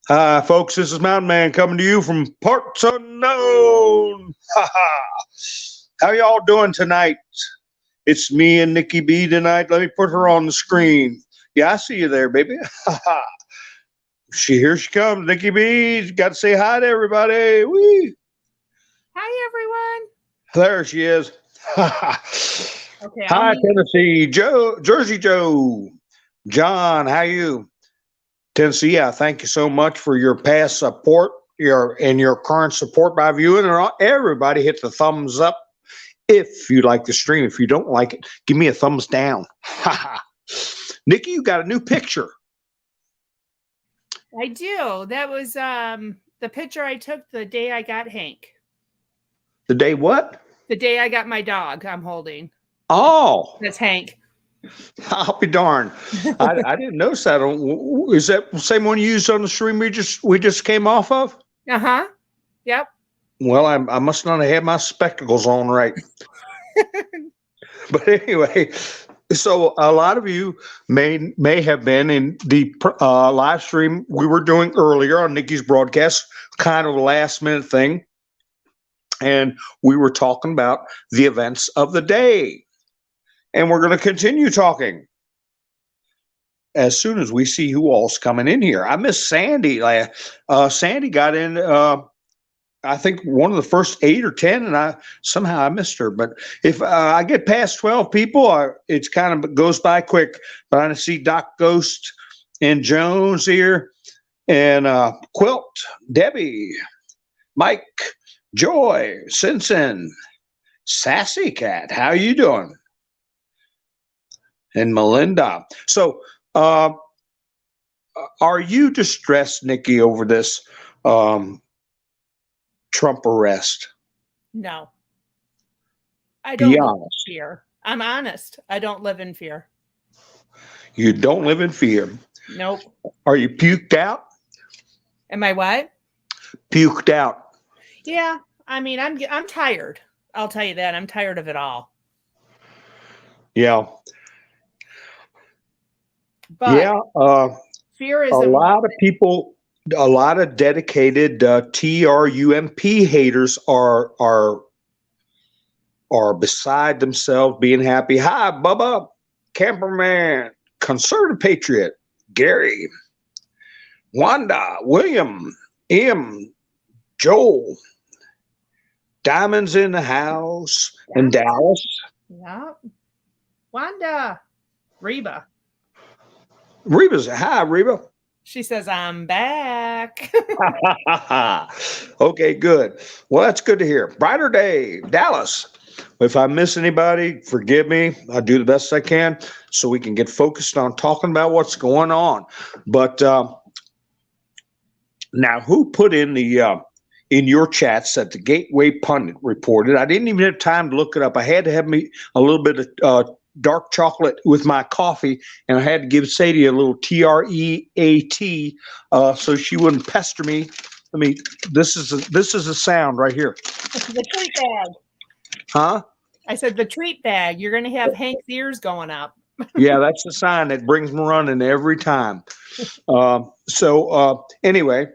Hi, folks. This is Mountain Man coming to you from parts unknown. Ha ha. How y'all doing tonight? It's me and NickieB tonight. Let me put her on the screen. Yeah, I see you there, baby. Ha ha. Here she comes, NickieB. Got to say hi to everybody. Wee. Hi, everyone. There she is. Ha ha. Okay, Hi, Tennessee. Jersey Joe. John, how you? Tennessee, yeah, thank you so much for your past support, your current support by viewing. And everybody hit the thumbs up if you like the stream. If you don't like it, give me a thumbs down. Nikki, you got a new picture. I do. That was the picture I took the day I got Hank. The day what? The day I got my dog I'm holding. Oh. That's Hank. I'll be darned. I didn't notice that. Is that the same one you used on the stream we just came off of? Uh-huh. Yep. Well, I must not have had my spectacles on right. But anyway, so a lot of you may have been in the live stream we were doing earlier on Nickie's broadcast, kind of a last minute thing. And we were talking about the events of the day. And we're going to continue talking as soon as we see who all's coming in here. I miss Sandy. Sandy got in, I think, one of the first 8 or 10, and I missed her. But if I get past 12 people, it's kind of goes by quick. But I see Doc Ghost and Jones here, and Quilt, Debbie, Mike, Joy, Simpson, Sassy Cat. How you doing? And Melinda. So, are you distressed, Nikki, over this Trump arrest? No. I don't live in fear. I'm honest. I don't live in fear. You don't live in fear? Nope. Are you puked out? Am I what? Puked out. Yeah. I mean, I'm tired. I'll tell you that. I'm tired of it all. Yeah. But fear is a lot of people, a lot of dedicated TRUMP haters are beside themselves, being happy. Hi, Bubba, Camperman, Conservative Patriot, Gary, Wanda, William, M, Joel, Diamonds in the house, in Dallas. Yeah. Wanda, Reba. Reba's hi, Reba. She says, I'm back. Okay, good. Well, that's good to hear. Brighter day, Dallas. If I miss anybody, forgive me. I'll do the best I can so we can get focused on talking about what's going on. But now, who put in in your chats that the Gateway Pundit reported? I didn't even have time to look it up. I had to have me a little bit of dark chocolate with my coffee, and I had to give Sadie a little TREAT so she wouldn't pester me. This is a sound right here. The treat bag. Huh? I said the treat bag. You're going to have Hank's ears going up. Yeah, that's the sign that brings me running every time. Anyway,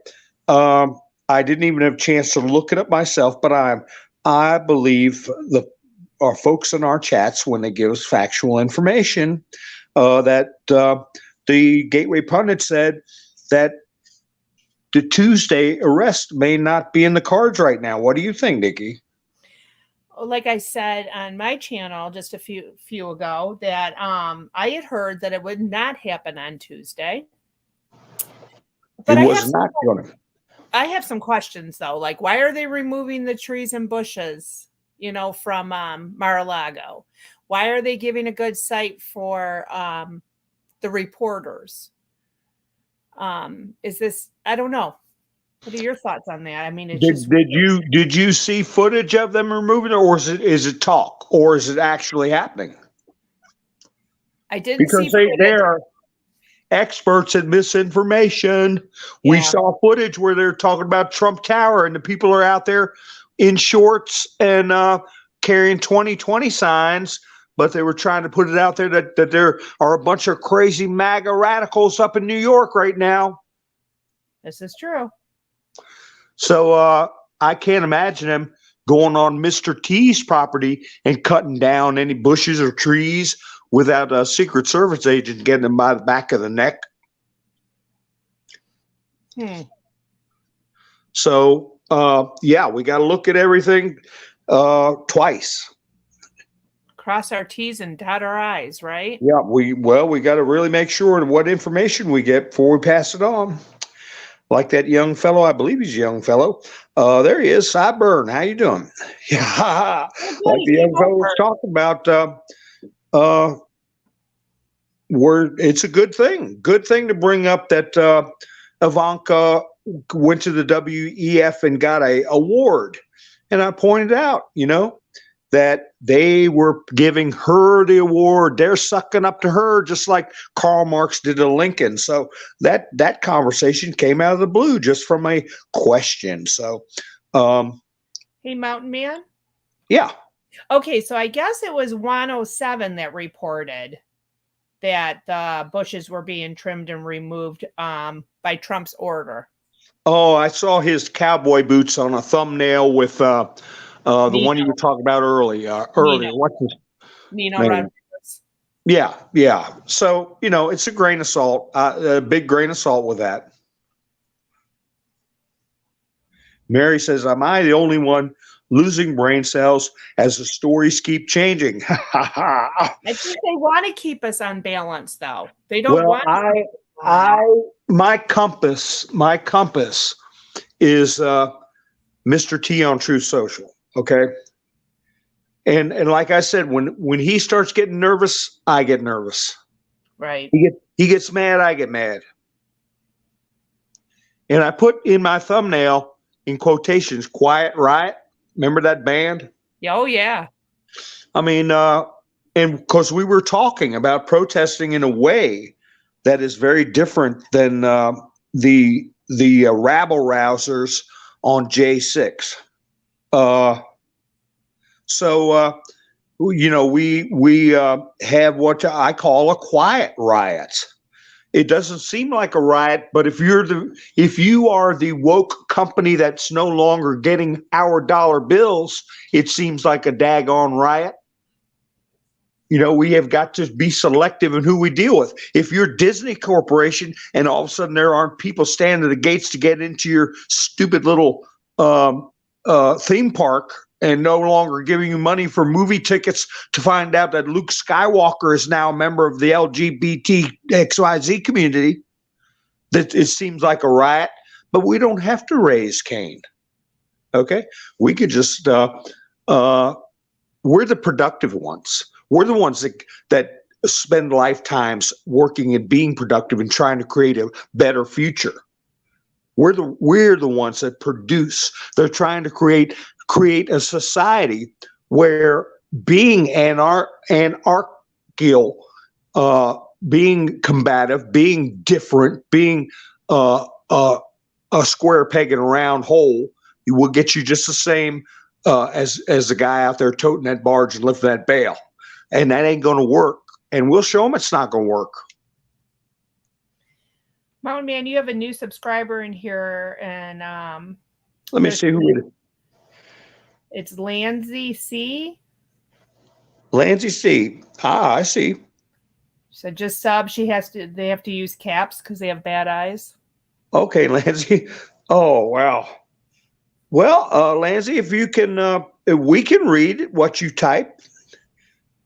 I didn't even have a chance to look it up myself, but I believe our folks in our chats, when they give us factual information, that the Gateway Pundit said that the Tuesday arrest may not be in the cards right now. What do you think, Nikki? Like I said on my channel just a few ago, that I had heard that it would not happen on Tuesday. But I have some questions though. Like, why are they removing the trees and bushes, from Mar-a-Lago? Why are they giving a good site for the reporters? Is this? I don't know. What are your thoughts on that? I mean, did you see footage of them removing it, or is it talk, or is it actually happening? I didn't because they are experts in misinformation. Yeah. We saw footage where they're talking about Trump Tower, and the people are out there in shorts and carrying 2020 signs, but they were trying to put it out there that there are a bunch of crazy MAGA radicals up in New York right now. This is true. So I can't imagine him going on Mr. T's property and cutting down any bushes or trees without a Secret Service agent getting him by the back of the neck. So, yeah, we got to look at everything twice. Cross our T's and dot our I's, right? Yeah, we got to really make sure what information we get before we pass it on. Like that young fellow, I believe he's a young fellow. There he is, Cyburn. How you doing? Yeah, like the young fellow was talking about. It's a good thing to bring up that Ivanka went to the WEF and got a award, and I pointed out, that they were giving her the award. They're sucking up to her just like Karl Marx did to Lincoln. So that conversation came out of the blue just from a question. So, hey, Mountain Man. Yeah. Okay, so I guess it was 107 that reported that the bushes were being trimmed and removed by Trump's order. Oh, I saw his cowboy boots on a thumbnail with the one you were talking about earlier. What's his Nino name? Rodriguez. Yeah. So, it's a grain of salt, a big grain of salt with that. Mary says, am I the only one losing brain cells as the stories keep changing? I think they want to keep us unbalanced, though. They don't want my compass is Mr. T on Truth Social. Okay. And like I said, when he starts getting nervous, I get nervous. Right. He gets mad, I get mad. And I put in my thumbnail in quotations, Quiet Riot. Remember that band? Oh yeah. I mean, and because we were talking about protesting in a way that is very different than the rabble rousers on J6. So we have what I call a quiet riot. It doesn't seem like a riot, but if you are the woke company that's no longer getting our dollar bills, it seems like a daggone riot. We have got to be selective in who we deal with. If you're Disney Corporation and all of a sudden there aren't people standing at the gates to get into your stupid little theme park and no longer giving you money for movie tickets to find out that Luke Skywalker is now a member of the LGBT XYZ community, that it seems like a riot. But we don't have to raise Cain. Okay? We could just we're the productive ones. We're the ones that spend lifetimes working and being productive and trying to create a better future. We're the ones that produce. They're trying to create a society where being anarchical, being combative, being different, being a square peg in a round hole, will get you just the same as the guy out there toting that barge and lifting that bale. And that ain't going to work. And we'll show them it's not going to work. Mountain Man, you have a new subscriber in here, and let me see who it is. It's Lansy C. Lansy C. I see. So just sub. They have to use caps because they have bad eyes. Okay, Lansy. Oh, wow. Well, Lansy, if you can, we can read what you type.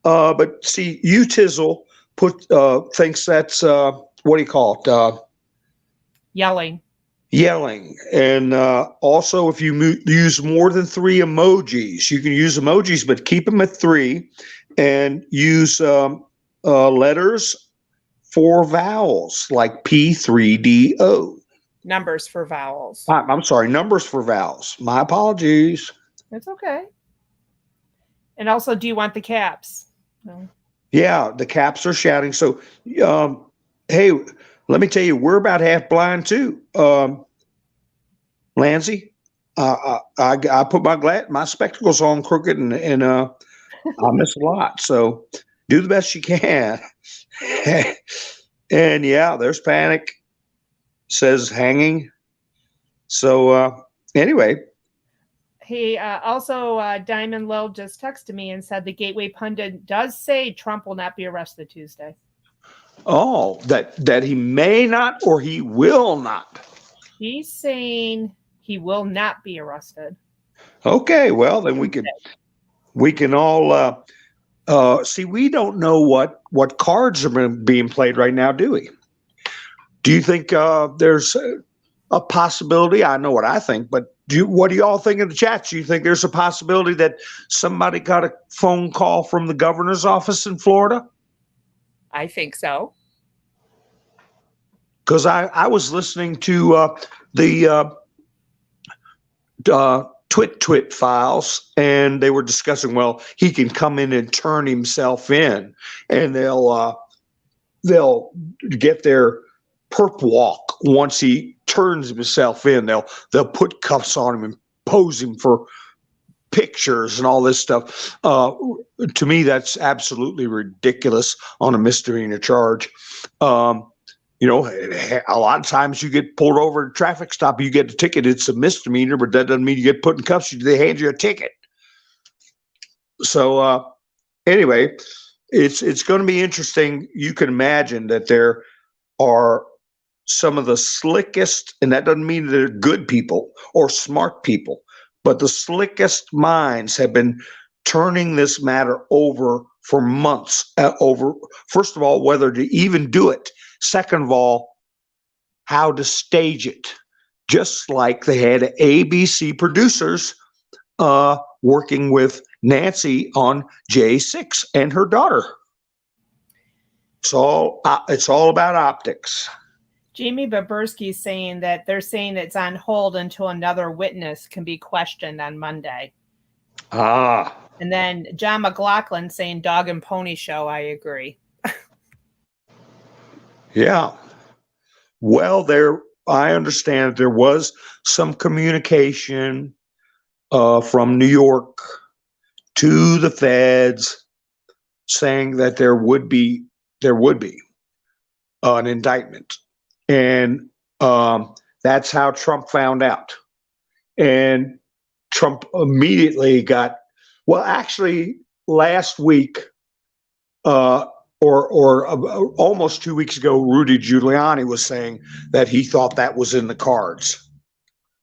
But see, Utizzle thinks that's what do you call it? Yelling. And also, if you use more than 3 emojis, you can use emojis, but keep them at 3, and use letters for vowels like P3DO. Numbers for vowels. I'm sorry, numbers for vowels. My apologies. That's okay. And also, do you want the caps? No. Yeah, the caps are shouting. So, hey, let me tell you, we're about half blind too. Lansy, I put my spectacles on crooked and I miss a lot. So do the best you can. And yeah, there's Panic. Says hanging. So anyway. He also, Diamond Low just texted me and said the Gateway Pundit does say Trump will not be arrested Tuesday. Oh, that he may not or he will not. He's saying he will not be arrested. Okay, well then we can all see. We don't know what cards are being played right now, do we? Do you think there's a possibility? I know what I think, but what do you all think in the chat? Do you think there's a possibility that somebody got a phone call from the governor's office in Florida? I think so. Because I was listening to the Twit files, and they were discussing, well, he can come in and turn himself in, and they'll get their perp walk once he turns himself in. They'll put cuffs on him and pose him for pictures and all this stuff. To me, that's absolutely ridiculous on a misdemeanor charge. You know, a lot of times you get pulled over at a traffic stop, you get a ticket. It's a misdemeanor, but that doesn't mean you get put in cuffs. They hand you a ticket. So anyway, it's going to be interesting. You can imagine that there are some of the slickest, and that doesn't mean they're good people or smart people, but the slickest minds have been turning this matter over for months. Over, first of all, whether to even do it. Second of all, how to stage it. Just like they had ABC producers working with Nancy on J6 and her daughter. So it's all about optics. Jamie Babursky is saying that they're saying it's on hold until another witness can be questioned on Monday. And then John McLaughlin saying dog and pony show. I agree. Yeah. Well, I understand there was some communication from New York to the feds saying that there would be an indictment. And that's how Trump found out. And Trump immediately actually last week, or almost 2 weeks ago, Rudy Giuliani was saying that he thought that was in the cards.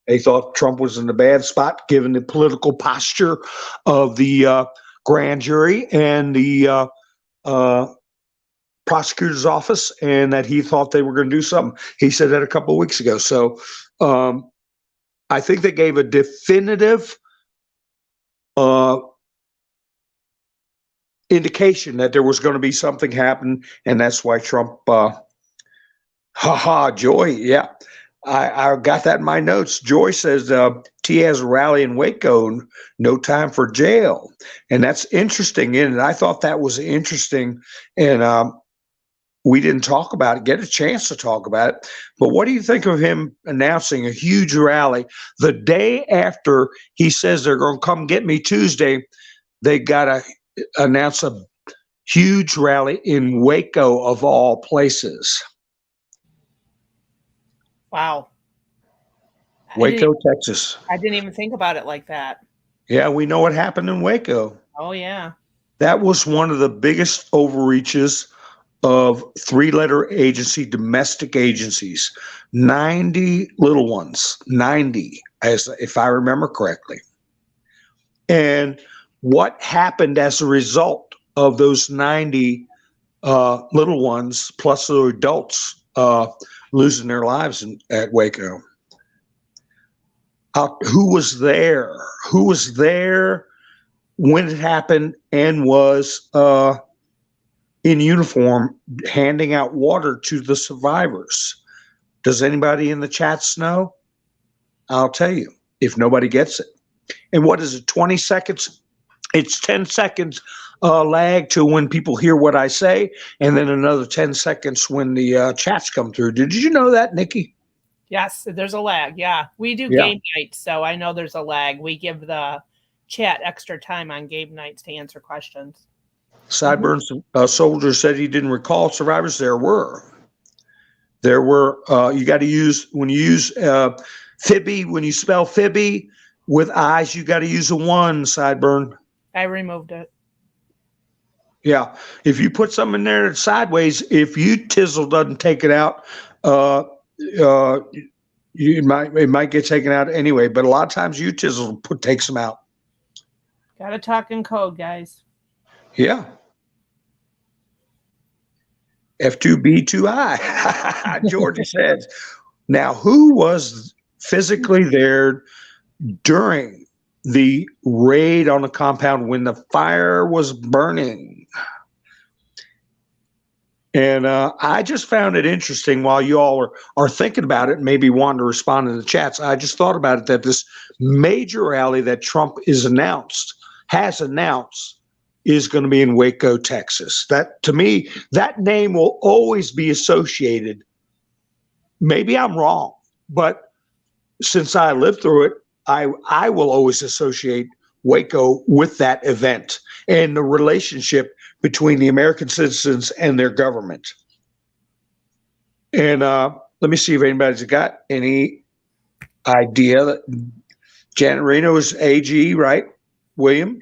He thought Trump was in a bad spot given the political posture of the grand jury and the prosecutor's office, and that he thought they were going to do something. He said that a couple of weeks ago. So I think they gave a definitive indication that there was going to be something happen, and that's why Trump, Joy, yeah. I got that in my notes. Joy says T has a rally in Waco, no time for jail. And that's interesting. And I thought that was interesting. And we didn't talk about it, get a chance to talk about it. But what do you think of him announcing a huge rally the day after he says they're going to come get me Tuesday? They got to announce a huge rally in Waco, of all places. Wow. Waco, Texas. I didn't even think about it like that. Yeah, we know what happened in Waco. Oh, yeah. That was one of the biggest overreaches of three-letter agency, domestic agencies. 90 little ones, 90, if I remember correctly. And what happened as a result of those 90 little ones, plus the adults losing their lives at Waco? Who was there? Who was there when it happened and was in uniform handing out water to the survivors? Does anybody in the chats know? I'll tell you, if nobody gets it. And what is it, 20 seconds? It's 10 seconds lag to when people hear what I say, and then another 10 seconds when the chats come through. Did you know that, Nikki? Yes, there's a lag. Yeah, we do game nights, so I know there's a lag. We give the chat extra time on game nights to answer questions. Sideburns Soldier said he didn't recall survivors. There were. You got to use, when you use Phoebe, when you spell Phoebe with eyes, you got to use a 1, Sideburn. I removed it. Yeah. If you put something in there that's sideways, if you Tizzle doesn't take it out, it might get taken out anyway. But a lot of times you Tizzle takes them out. Gotta talk in code, guys. Yeah. F2B2I, Georgia says. Now, who was physically there during the raid on the compound when the fire was burning? And I just found it interesting while you all are thinking about it, maybe wanting to respond in the chats. I just thought about it that this major rally that Trump has announced is going to be in Waco, Texas. That, to me, that name will always be associated. Maybe I'm wrong, but since I lived through it, I will always associate Waco with that event and the relationship between the American citizens and their government. And let me see if anybody's got any idea. That Janet Reno is AG, right? William?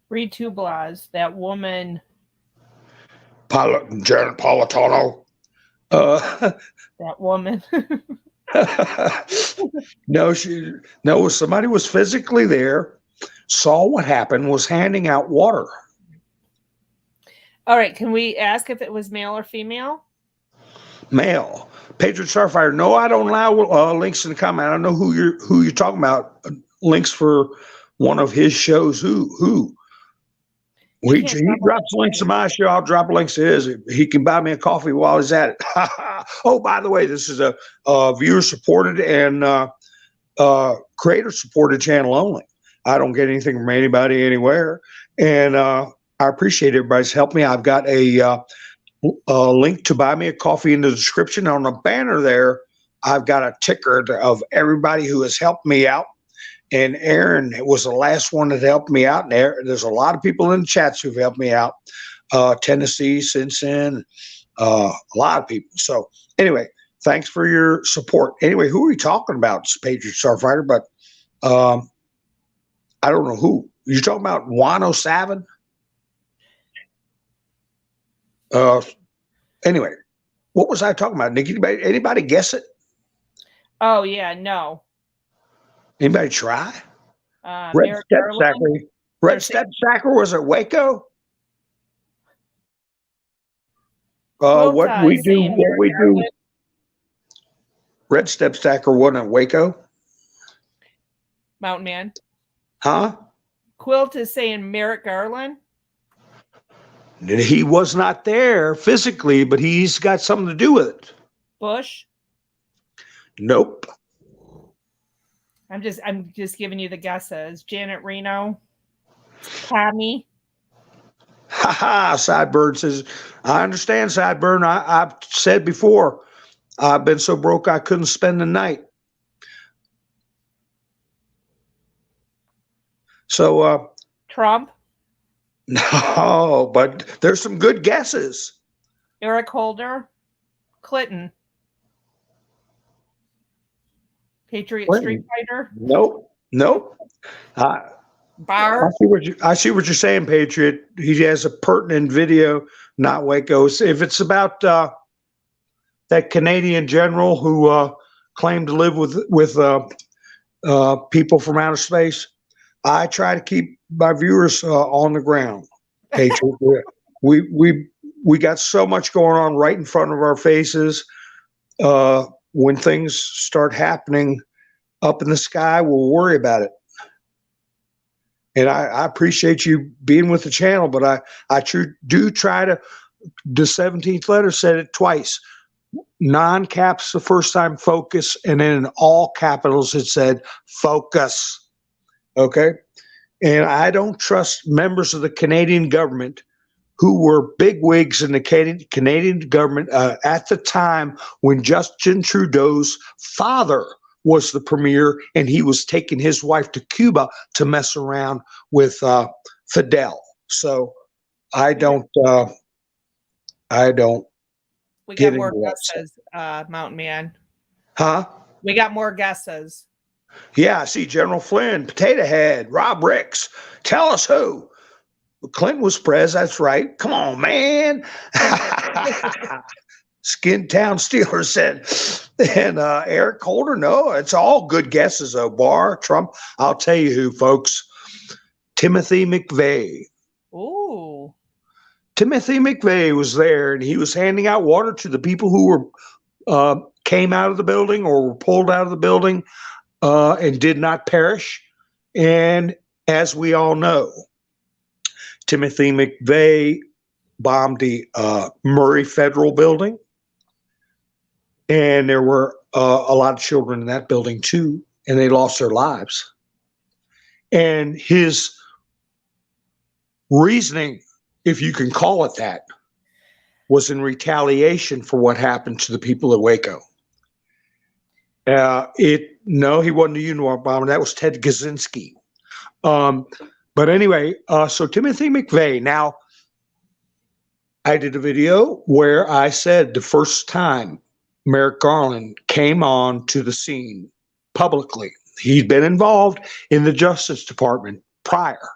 Read two Blas, that woman. Janet Politano. That woman. No, somebody was physically there, saw what happened, was handing out water. All right, can we ask if it was male or female? Male. Patriot Starfire. No, I don't allow links in the comment. I don't know who you're talking about. Links for one of his shows. Who? He drops links to my show. I'll drop links to his. He can buy me a coffee while he's at it. Oh, by the way, this is a viewer-supported and creator-supported channel only. I don't get anything from anybody anywhere. And I appreciate everybody's help me. I've got a link to buy me a coffee in the description. On the banner there, I've got a ticker of everybody who has helped me out. And Aaron was the last one that helped me out. And there's a lot of people in the chats who've helped me out. Tennessee, Cincinnati, a lot of people. So anyway, thanks for your support. Anyway, who are we talking about? It's Patriot Starfighter, but I don't know who. You're talking about Wano Savin? Anyway, what was I talking about, Nikki? Anybody guess it? Oh, yeah, no. Anybody try? Red Step Stacker was at Waco? What we do. Red Step Stacker wasn't at Waco? Mountain Man. Huh? Quilt is saying Merrick Garland. He was not there physically, but he's got something to do with it. Bush. Nope. I'm just giving you the guesses. Janet Reno. Tommy. Sideburn says, I understand, Sideburn. I've said before, I've been so broke I couldn't spend the night. So Trump. No, but there's some good guesses. Eric Holder. Clinton. Patriot Clinton. Street Fighter. Nope. Barr. I see what you're saying, Patriot. He has a pertinent video, not Waco. If it's about that Canadian general who claimed to live with people from outer space, I try to keep my viewers on the ground, Patriot. we got so much going on right in front of our faces. When things start happening up in the sky, we'll worry about it. And I appreciate you being with the channel, but I do try to. The 17th letter said it twice. Non-caps the first time, focus, and then in all capitals it said focus. Okay? And I don't trust members of the Canadian government who were bigwigs in the Canadian government at the time when Justin Trudeau's father was the premier and he was taking his wife to Cuba to mess around with Fidel. So I don't. We got more guesses, Mountain Man. Huh? We got more guesses. Yeah, I see General Flynn, Potato Head, Rob Ricks. Tell us who. Clinton was pres. That's right. Come on, man. Skin Town Steelers said. And Eric Holder, no, it's all good guesses, though. Barr, Trump. I'll tell you who, folks. Timothy McVeigh. Ooh. Timothy McVeigh was there, and he was handing out water to the people who were came out of the building or were pulled out of the building and did not perish. And as we all know, Timothy McVeigh bombed the Murray Federal Building, and there were a lot of children in that building too, and they lost their lives. And his reasoning, if you can call it that, was in retaliation for what happened to the people at Waco. No, he wasn't a Unabomber bomber. That was Ted Kaczynski. But anyway, so Timothy McVeigh. Now, I did a video where I said the first time Merrick Garland came on to the scene publicly, he'd been involved in the Justice Department prior,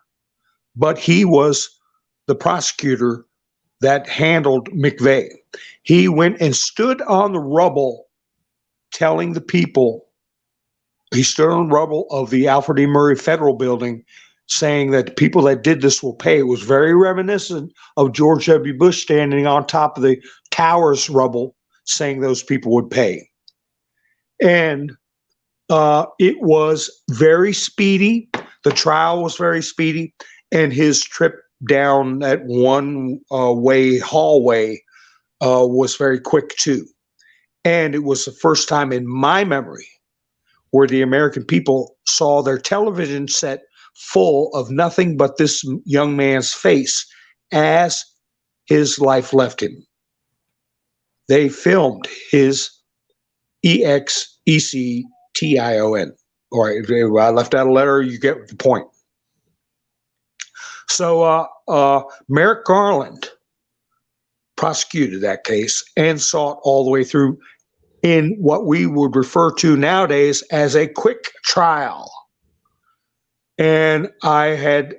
but he was the prosecutor that handled McVeigh. He went and stood on the rubble telling the people, he stood on the rubble of the Alfred E. Murray Federal Building saying that the people that did this will pay. It was very reminiscent of George W. Bush standing on top of the towers rubble saying those people would pay. And it was very speedy. The trial was very speedy. And his trip down that one-way hallway was very quick too. And it was the first time in my memory where the American people saw their television set full of nothing but this young man's face as his life left him. They filmed his EXECTION. All right, if I left out a letter, you get the point. So Merrick Garland prosecuted that case and saw it all the way through in what we would refer to nowadays as a quick trial. And I had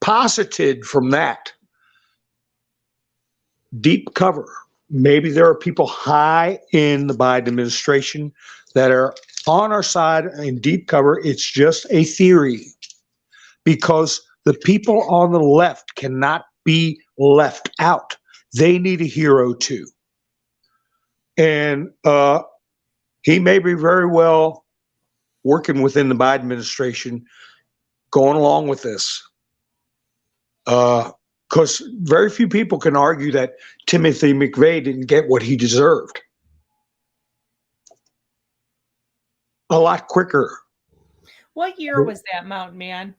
posited from that deep cover. Maybe there are people high in the Biden administration that are on our side in deep cover. It's just a theory because the people on the left cannot be left out. They need a hero too. And he may be very well working within the Biden administration, going along with this. Because very few people can argue that Timothy McVeigh didn't get what he deserved. A lot quicker. What year was that, Mountain Man?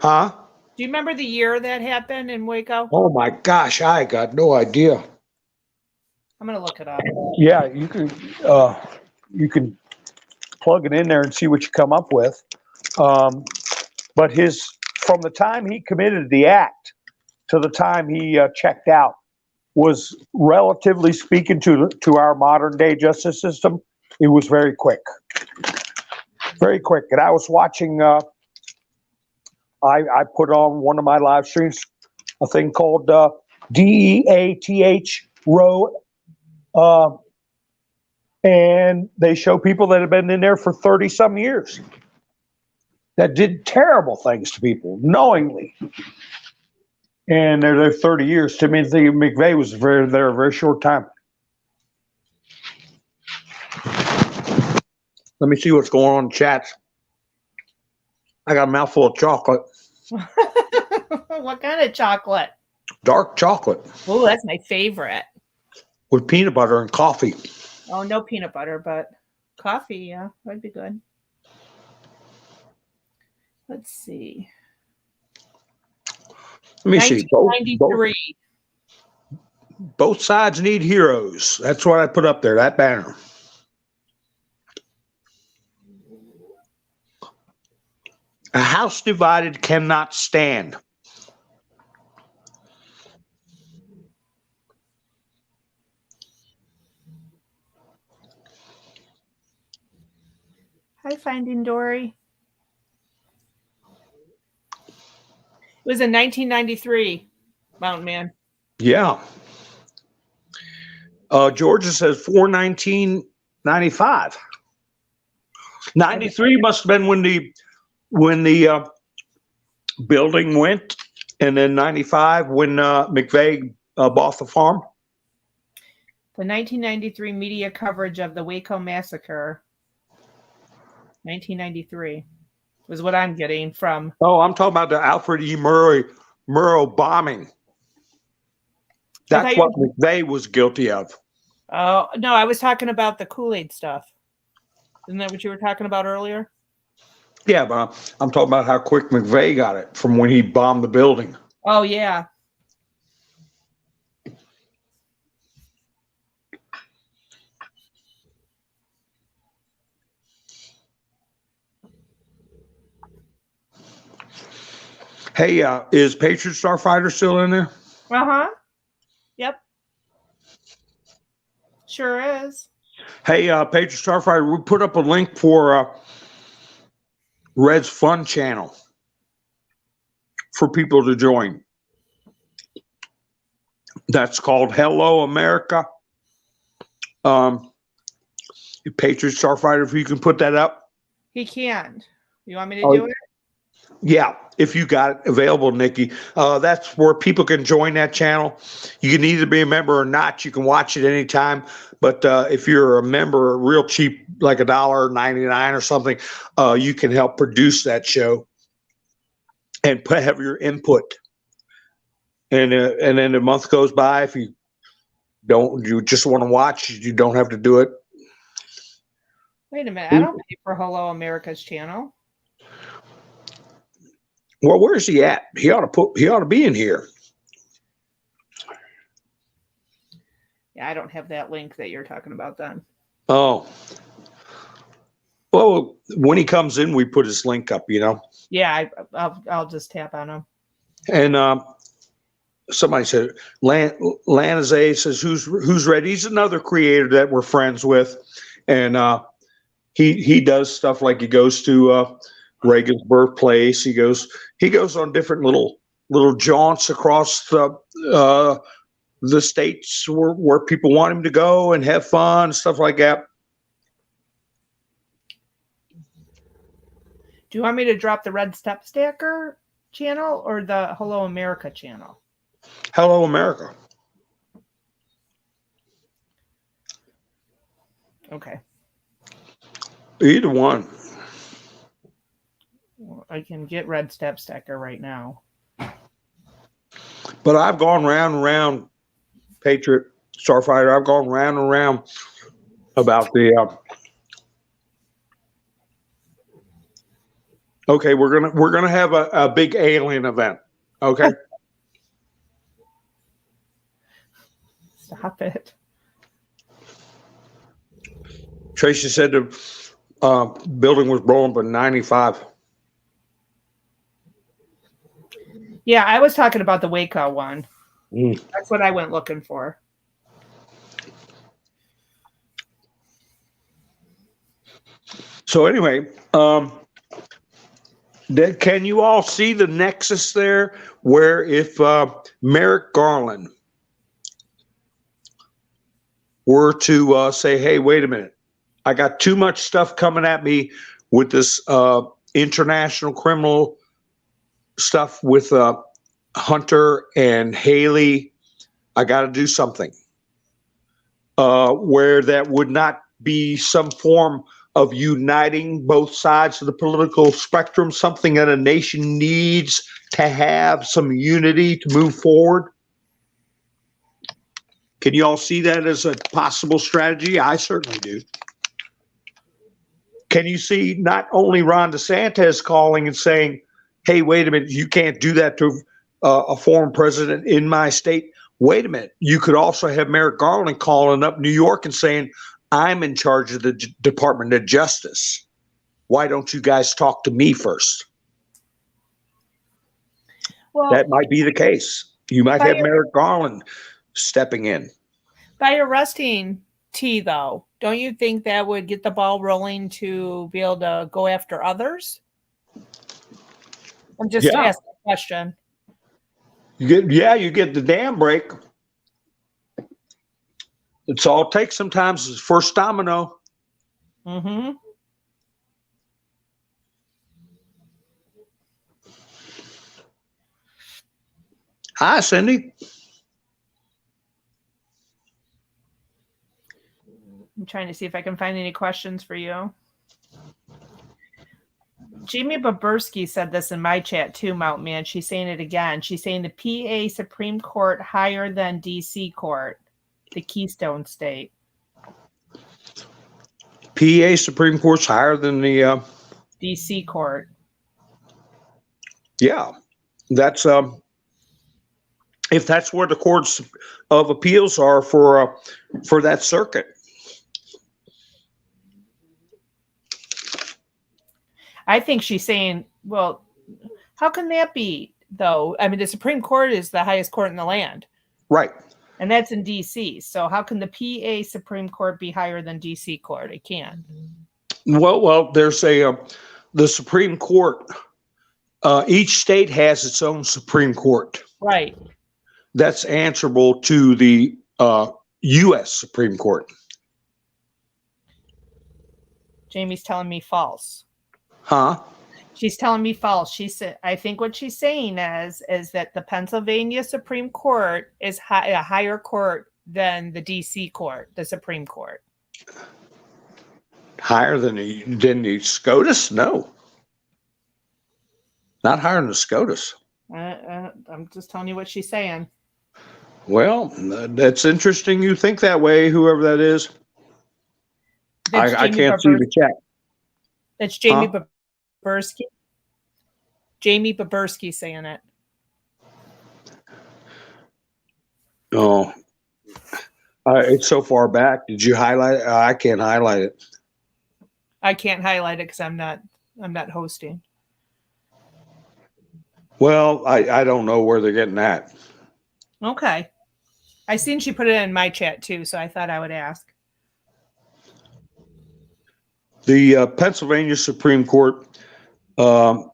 Huh? Do you remember the year that happened in Waco? Oh my gosh, I got no idea. I'm going to look it up. Yeah, you can plug it in there and see what you come up with. But from the time he committed the act to the time he checked out was, relatively speaking, to our modern day justice system, it was very quick. Very quick. And I was watching, I put on one of my live streams a thing called DEATH Row. And they show people that have been in there for 30 some years that did terrible things to people knowingly. And they're there 30 years. Timothy McVeigh was there a very short time. Let me see what's going on in chat. I got a mouthful of chocolate. What kind of chocolate? Dark chocolate. Oh, that's my favorite. With peanut butter and coffee. Oh, no peanut butter, but coffee, yeah, that'd be good. Let's see. Let me see. 1993. Both sides need heroes. That's what I put up there, that banner. A house divided cannot stand. Hi, Finding Dory. It was in 1993, Mountain Man. Yeah. Georgia says 4/19/95. 93 must have been when the building went, and then 95 when McVeigh bought the farm. The 1993 media coverage of the Waco massacre. 1993 was what I'm getting from. Oh, I'm talking about the Alfred E. Murrah bombing. That's what McVeigh was guilty of. Oh, no, I was talking about the Kool-Aid stuff. Isn't that what you were talking about earlier? Yeah, but I'm talking about how quick McVeigh got it from when he bombed the building. Oh, yeah. Hey, is Patriot Starfighter still in there? Uh-huh. Yep. Sure is. Hey, Patriot Starfighter, we put up a link for Red's Fun channel for people to join. That's called Hello America. Patriot Starfighter, if you can put that up. He can. You want me to do it? Yeah, if you got it available, Nikki. That's where people can join that channel. You can either be a member or not. You can watch it anytime. But if you're a member, real cheap, like $1.99 or something, you can help produce that show and have your input. And then a month goes by. If you just want to watch, you don't have to do it. Wait a minute. I don't pay for Hello America's channel. Well, where's he at? He ought to be in here. Yeah, I don't have that link that you're talking about then. Oh. Well, when he comes in, we put his link up, Yeah, I'll just tap on him. And somebody said, Lanaze says, who's ready? He's another creator that we're friends with. And he does stuff like he goes to Reagan's birthplace. He goes on different little jaunts across the states where people want him to go and have fun, stuff like that. Do you want me to drop the Red Step Stacker channel or the Hello America channel? Hello America. Okay. Either one. Well, I can get Red Step Stacker right now. But I've gone round and round, Patriot Starfighter. I've gone round and round about the. Okay, we're gonna have a big alien event. Okay. Stop it. Tracy said the building was blown up in 95. Yeah, I was talking about the Waco one. That's what I went looking for. So anyway, can you all see the nexus there where if Merrick Garland were to say, hey, wait a minute, I got too much stuff coming at me with this international criminal stuff with Hunter and Haley, I got to do something where that would not be some form of uniting both sides of the political spectrum, something that a nation needs to have some unity to move forward. Can you all see that as a possible strategy? I certainly do. Can you see not only Ron DeSantis calling and saying, hey, wait a minute, you can't do that to a foreign president in my state. Wait a minute. You could also have Merrick Garland calling up New York and saying, I'm in charge of the Department of Justice. Why don't you guys talk to me first? Well, that might be the case. You might have Merrick Garland stepping in. By arresting T, though, don't you think that would get the ball rolling to be able to go after others? I'm just asking a question. You get the dam break. It's all it takes sometimes is first domino. Mm-hmm. Hi, Cindy. I'm trying to see if I can find any questions for you. Jamie Babursky said this in my chat too, Mount Man. She's saying it again. She's saying the PA Supreme Court higher than DC Court, the Keystone State. PA Supreme Court's higher than the DC Court. Yeah, that's if that's where the courts of appeals are for that circuit. I think she's saying, well, how can that be, though? I mean, the Supreme Court is the highest court in the land. Right. And that's in D.C. So how can the PA Supreme Court be higher than D.C. Court? It can't. Well, there's the Supreme Court. Each state has its own Supreme Court. Right. That's answerable to the U.S. Supreme Court. Jamie's telling me false. Huh? She's telling me false. She said, I think what she's saying is that the Pennsylvania Supreme Court is a higher court than the D.C. Court, the Supreme Court. Higher than the SCOTUS? No. Not higher than the SCOTUS. I'm just telling you what she's saying. Well, that's interesting. You think that way, whoever that is. I can't see the chat. That's Jamie Babursky. Jamie Babursky saying it. Oh, it's so far back. Did you highlight it? I can't highlight it. I can't highlight it because I'm not hosting. Well, I don't know where they're getting that. Okay. I seen she put it in my chat too, so I thought I would ask. The Pennsylvania Supreme Court were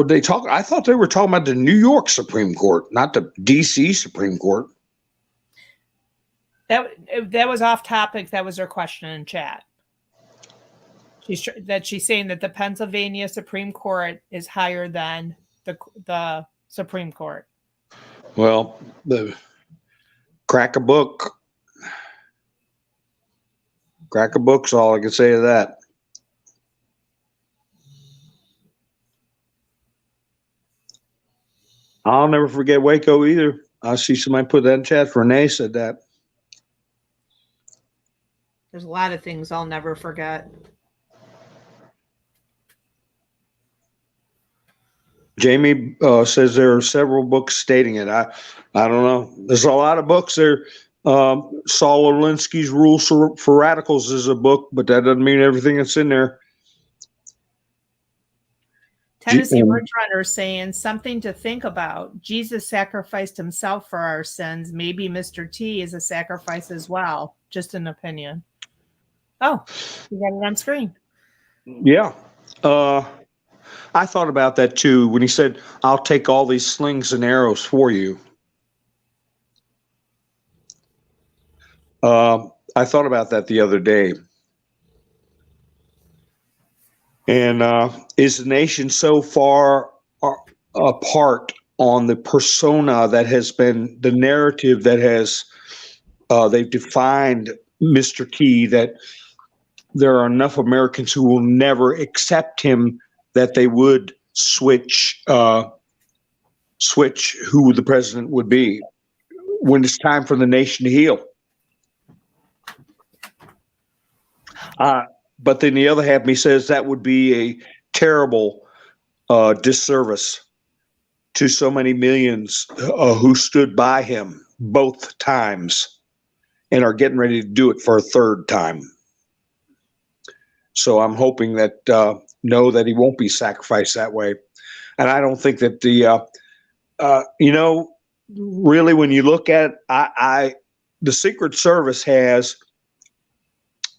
they talk? I thought they were talking about the New York Supreme Court, not the D.C. Supreme Court. That was off topic. That was her question in chat. She's saying that the Pennsylvania Supreme Court is higher than the Supreme Court. Well, crack a book. Crack a book's all I can say to that. I'll never forget Waco either. I see somebody put that in chat. Renee said that. There's a lot of things I'll never forget. Jamie says there are several books stating it. I don't know. There's a lot of books there. Saul Alinsky's Rules for Radicals is a book, but that doesn't mean everything that's in there. Tennessee Ridge Runner saying something to think about. Jesus sacrificed himself for our sins. Maybe Mr. T is a sacrifice as well. Just an opinion. Oh, you got it on screen. Yeah. I thought about that too when he said, I'll take all these slings and arrows for you. I thought about that the other day. And is the nation so far apart on the persona that has been the narrative that has they've defined Mr. T, that there are enough Americans who will never accept him that they would switch who the president would be when it's time for the nation to heal. But then the other half of me says that would be a terrible disservice to so many millions who stood by him both times and are getting ready to do it for a third time. So I'm hoping that know that he won't be sacrificed that way. And I don't think that really, when you look at it, the Secret Service has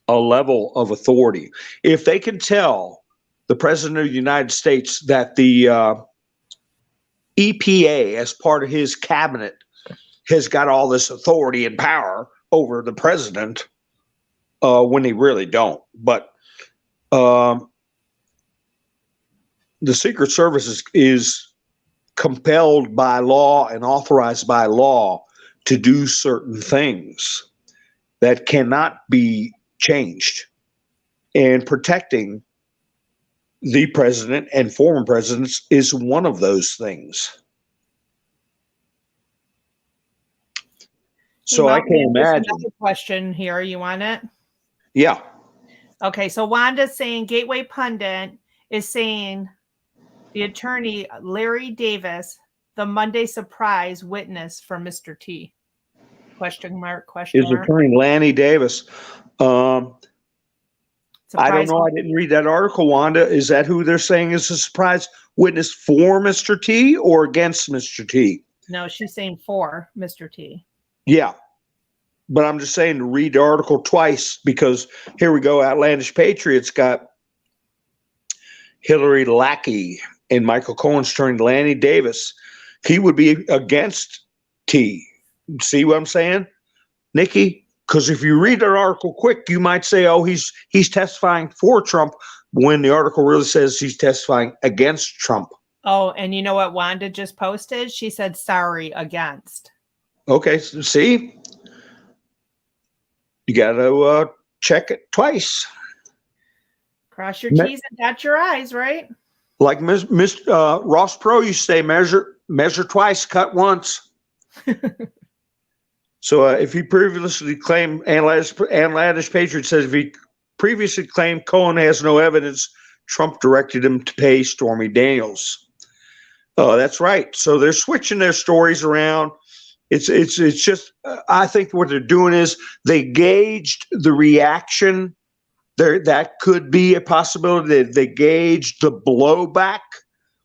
a level of authority. If they can tell the President of the United States that the EPA, as part of his cabinet, has got all this authority and power over the president, when they really don't. But the Secret Service is compelled by law and authorized by law to do certain things that cannot be changed. And protecting the president and former presidents is one of those things. So I can't imagine. Another question here. You want it? Yeah. Okay. So Wanda's saying Gateway Pundit is saying the attorney Larry Davis, the Monday surprise witness for Mr. T. Question mark? Is attorney Lanny Davis? I don't know. I didn't read that article, Wanda. Is that who they're saying is a surprise witness for Mr. T or against Mr. T? No, she's saying for Mr. T. Yeah. But I'm just saying to read the article twice, because here we go. Outlandish Patriots got Hillary Lackey and Michael Cohen's attorney Lanny Davis. He would be against T. See what I'm saying, Nikki? Because if you read that article quick, you might say, oh, he's testifying for Trump, when the article really says he's testifying against Trump. Oh, and you know what Wanda just posted? She said, sorry, against. Okay, so see? You got to check it twice. Cross your T's and dot your I's, right? Like Ross Perot used to say, measure twice, cut once. So if he previously claimed, Outlandish Patriot says, if he previously claimed Cohen has no evidence, Trump directed him to pay Stormy Daniels. That's right. So they're switching their stories around. It's just, I think what they're doing is they gauged the reaction. That could be a possibility. They gauged the blowback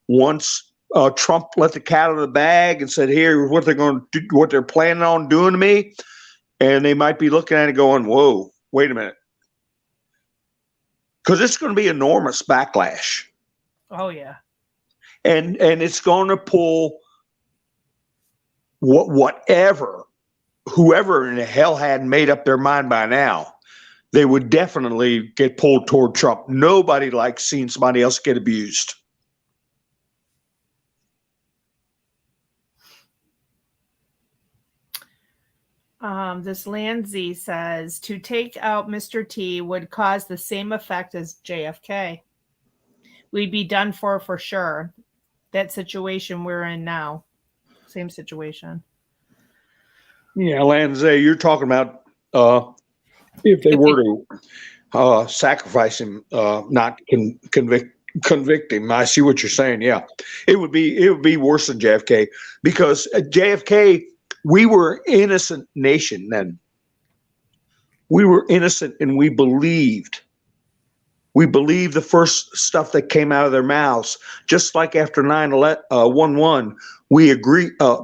once Trump let the cat out of the bag and said, "Here's what they're going to do, what they're planning on doing to me," and they might be looking at it going, "Whoa, wait a minute," because it's going to be enormous backlash. Oh yeah, and it's going to pull whoever in the hell hadn't made up their mind by now. They would definitely get pulled toward Trump. Nobody likes seeing somebody else get abused. This Landsey says to take out Mr. T would cause the same effect as JFK. We'd be done for sure. That situation we're in now. Same situation. Yeah, Landsey, you're talking about if they were to sacrifice him, not convict him. I see what you're saying. Yeah, it would be worse than JFK, because JFK, we were an innocent nation then. We were innocent, and we believed. We believed the first stuff that came out of their mouths. Just like after 9/11, we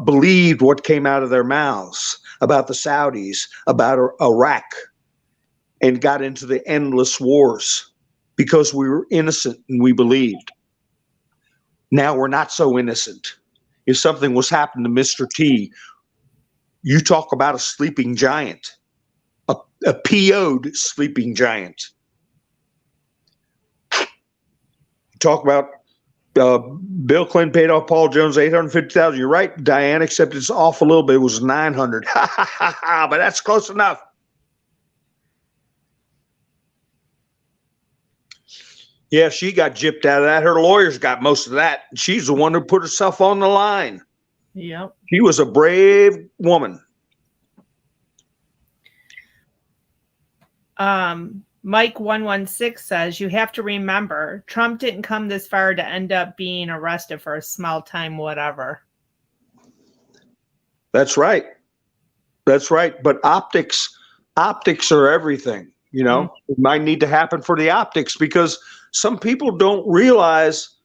believed what came out of their mouths about the Saudis, about Iraq, and got into the endless wars because we were innocent and we believed. Now we're not so innocent. If something was happening to Mr. T, you talk about a sleeping giant, a PO'd sleeping giant. Talk about Bill Clinton paid off Paul Jones $850,000. You're right, Diane, except it's off a little bit. It was $900. But that's close enough. Yeah, she got gypped out of that. Her lawyers got most of that. She's the one who put herself on the line. Yep. She was a brave woman. Mike 116 says, you have to remember, Trump didn't come this far to end up being arrested for a small time whatever. That's right. That's right. But optics are everything. You know, It might need to happen for the optics, because some people don't realize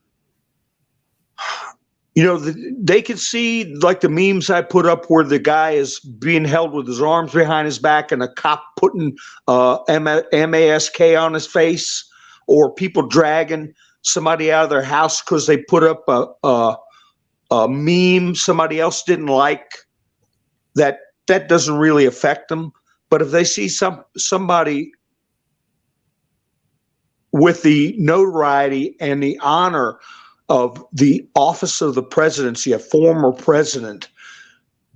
they can see like the memes I put up where the guy is being held with his arms behind his back and a cop putting mask on his face, or people dragging somebody out of their house because they put up a meme somebody else didn't like. That doesn't really affect them. But if they see somebody with the notoriety and the honor of the office of the presidency, a former president,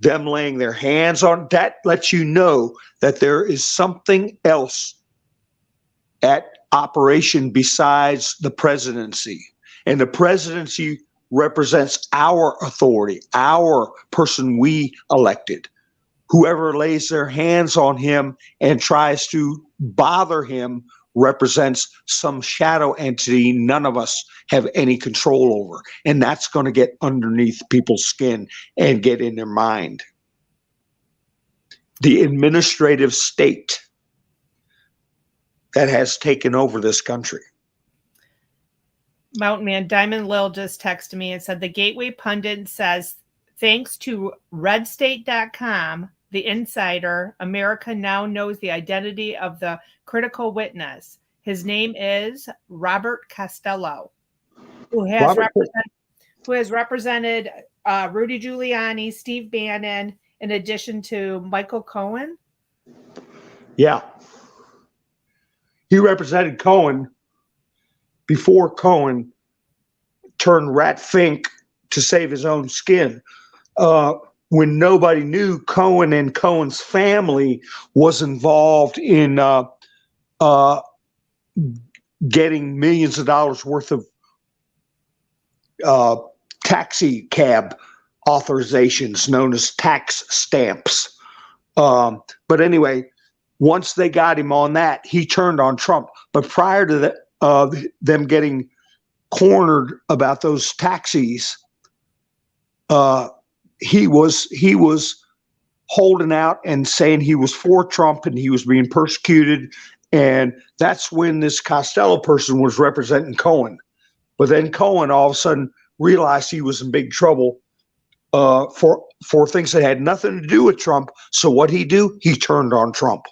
them laying their hands on, that lets you know that there is something else at operation besides the presidency. And the presidency represents our authority, our person we elected. Whoever lays their hands on him and tries to bother him represents some shadow entity none of us have any control over. And that's going to get underneath people's skin and get in their mind. The administrative state that has taken over this country. Mountain Man Diamond Lil just texted me and said the Gateway Pundit says, thanks to redstate.com, the insider, America now knows the identity of the critical witness. His name is Robert Costello, who has represented Rudy Giuliani, Steve Bannon, in addition to Michael Cohen. Yeah. He represented Cohen before Cohen turned rat fink to save his own skin. When nobody knew Cohen and Cohen's family was involved in getting millions of dollars worth of taxi cab authorizations known as tax stamps. But anyway, once they got him on that, he turned on Trump. But prior to that, them getting cornered about those taxis, he was holding out and saying he was for Trump and he was being persecuted. And that's when this Costello person was representing Cohen. But then Cohen all of a sudden realized he was in big trouble for things that had nothing to do with Trump. So what he do? He turned on Trump.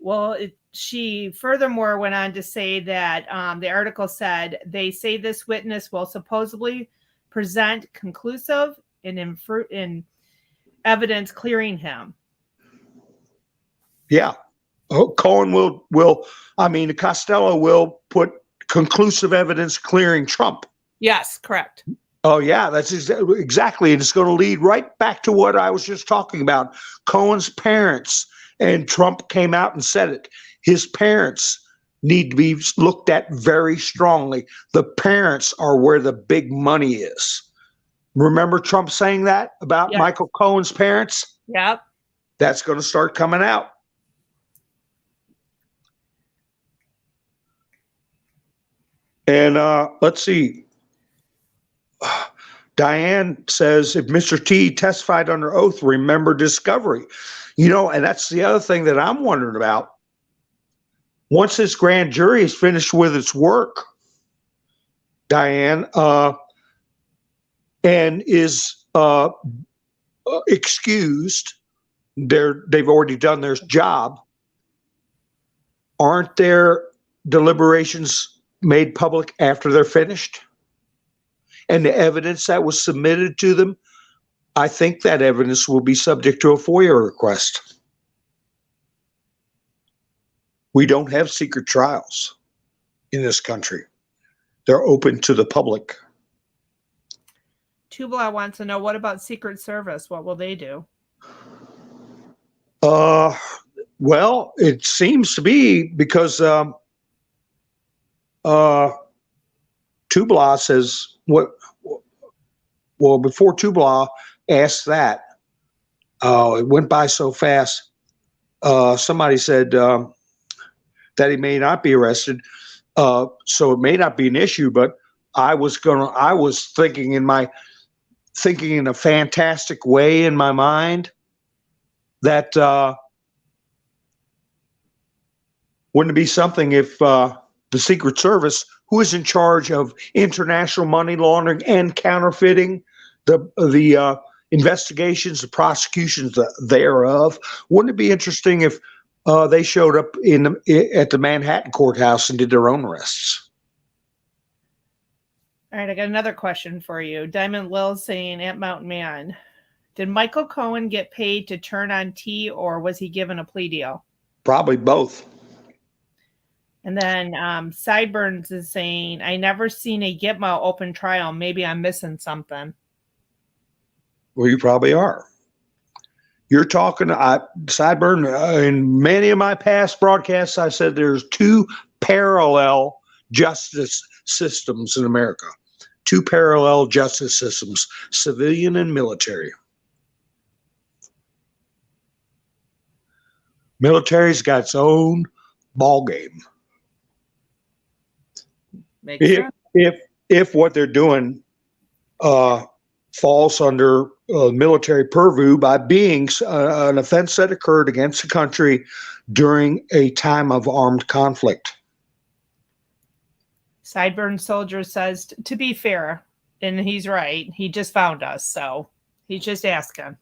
Well, she furthermore went on to say that the article said they say this witness will supposedly present conclusive in evidence clearing him. Yeah. Cohen Costello will put conclusive evidence clearing Trump. Yes, correct. Oh, yeah, that's exactly. And it's going to lead right back to what I was just talking about. Cohen's parents, and Trump came out and said it. His parents need to be looked at very strongly. The parents are where the big money is. Remember Trump saying that about Michael Cohen's parents? Yep. That's going to start coming out. And let's see. Diane says, if Mr. T testified under oath, remember discovery. And that's the other thing that I'm wondering about. Once this grand jury is finished with its work, Diane, and is excused, they've already done their job, aren't their deliberations made public after they're finished? And the evidence that was submitted to them, I think that evidence will be subject to a FOIA request. We don't have secret trials in this country. They're open to the public. Tubla wants to know, what about Secret Service? What will they do? Well, it seems to be because Tubla says before Tubla asked that, it went by so fast. Somebody said that he may not be arrested, so it may not be an issue. But I was thinking in a fantastic way in my mind that wouldn't it be something if the Secret Service, who is in charge of international money laundering and counterfeiting, the investigations, the prosecutions thereof. Wouldn't it be interesting if they showed up at the Manhattan courthouse and did their own arrests? All right, I got another question for you. Diamond Lil saying at Mountain Man, did Michael Cohen get paid to turn on T, or was he given a plea deal? Probably both. And then Sideburns is saying, I never seen a Gitmo open trial. Maybe I'm missing something. Well, you probably are. You're talking, Sideburn, in many of my past broadcasts, I said there's two parallel justice systems in America. Two parallel justice systems, civilian and military. Military's got its own ball game. If what they're doing falls under military purview by being an offense that occurred against the country during a time of armed conflict. Sideburn Soldier says, to be fair, and he's right, he just found us, so he's just asking.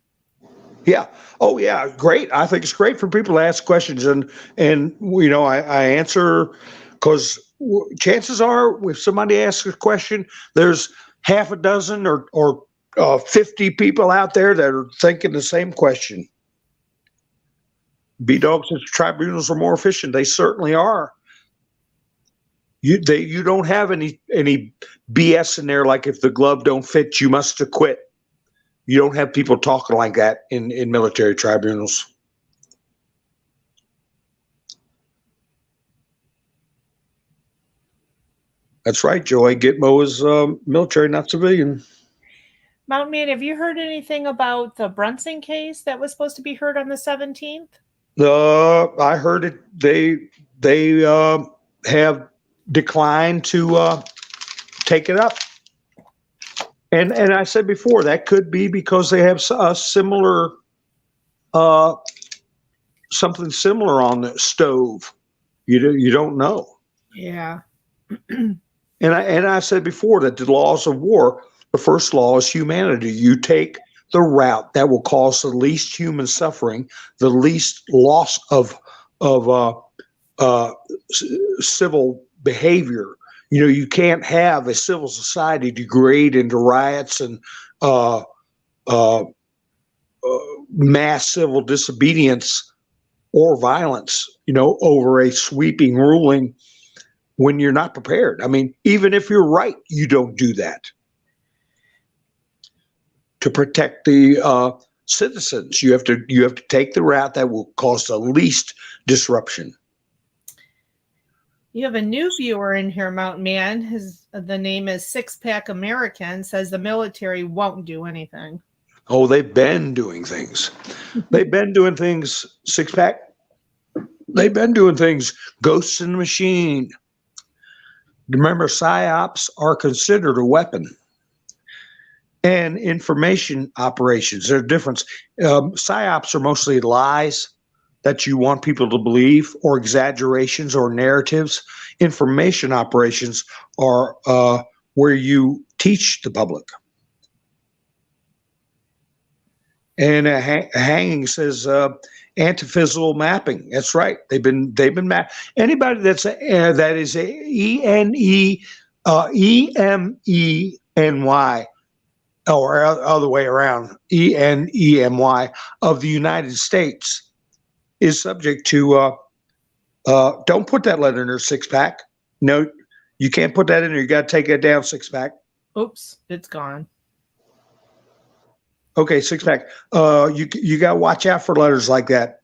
Yeah. Oh, yeah. Great. I think it's great for people to ask questions, and I answer, because chances are, if somebody asks a question, there's half a dozen or 50 people out there that are thinking the same question. B-Dog says tribunals are more efficient. They certainly are. You don't have any BS in there, like if the glove don't fit, you must acquit. You don't have people talking like that in military tribunals. That's right, Joy. Gitmo is military, not civilian. Mountain Man, have you heard anything about the Brunson case that was supposed to be heard on the 17th? I heard it. They have declined to take it up. And I said before, that could be because they have a similar, something similar on the stove. You don't know. Yeah. And I said before that the laws of war, the first law is humanity. You take the route that will cause the least human suffering, the least loss of civil behavior. You can't have a civil society degrade into riots and mass civil disobedience or violence, over a sweeping ruling when you're not prepared. I mean, even if you're right, you don't do that. To protect the citizens, you have to take the route that will cause the least disruption. You have a new viewer in here, Mountain Man. The name is Six Pack American, says the military won't do anything. Oh, they've been doing things. They've been doing things, Six Pack. They've been doing things, ghosts in the machine. Remember, PSYOPs are considered a weapon. And information operations, there's a difference. PSYOPs are mostly lies that you want people to believe, or exaggerations or narratives. Information operations are where you teach the public. And a hanging says antiphysical mapping. That's right. They've been mapped. Anybody that is a EMENY, or other way around, ENEMY of the United States is subject to, don't put that letter in there, Six Pack. No, you can't put that in there. You got to take it down, Six Pack. Oops, it's gone. Okay, Six Pack. You got to watch out for letters like that.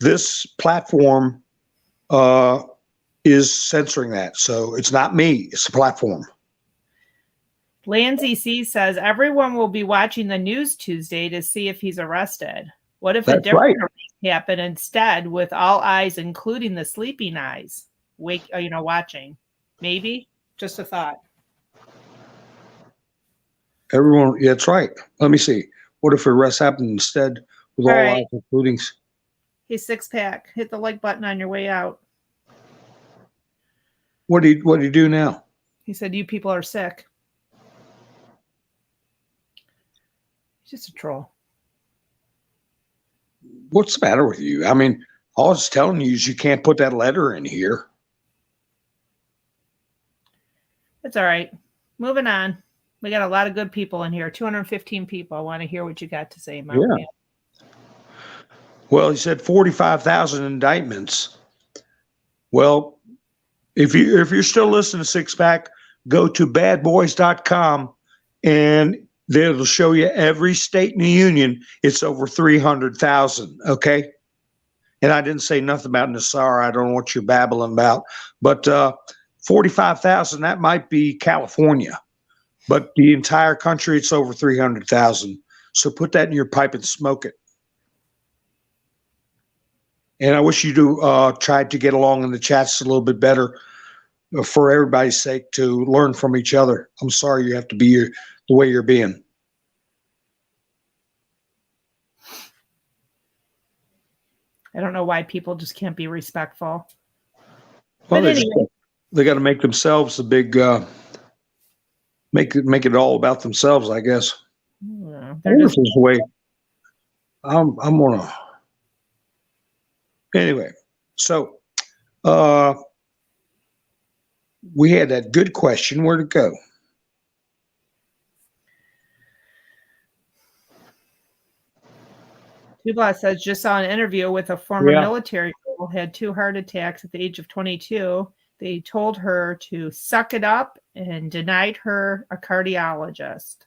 This platform is censoring that. So it's not me, it's the platform. Lanzy C says everyone will be watching the news Tuesday to see if he's arrested. What if a different arrest happened instead, with all eyes, including the sleeping eyes, watching? Maybe. Just a thought. Everyone, yeah, that's right. Let me see. What if arrest happened instead, with all eyes, including? Hey, Six Pack, hit the like button on your way out. What do you do now? He said, "You people are sick." He's just a troll. What's the matter with you? I mean, all it's telling you is you can't put that letter in here. It's all right. Moving on. We got a lot of good people in here. 215 people. I want to hear what you got to say, Mount Man. Well, he said 45,000 indictments. Well, if you're still listening to Six Pack, go to badboys.com and they'll show you every state in the union. It's over 300,000. Okay. And I didn't say nothing about Nassau. I don't know what you're babbling about, but 45,000, that might be California, but the entire country, it's over 300,000. So put that in your pipe and smoke it. And I wish you tried to get along in the chats a little bit better for everybody's sake to learn from each other. I'm sorry you have to be the way you're being. I don't know why people just can't be respectful. Well, they got to make themselves a big, make it all about themselves, I guess. Yeah, This is the way I'm gonna. Anyway, so we had that good question. Where'd it go? Tubla says, just saw an interview with a former military girl, had 2 heart attacks at the age of 22. They told her to suck it up and denied her a cardiologist.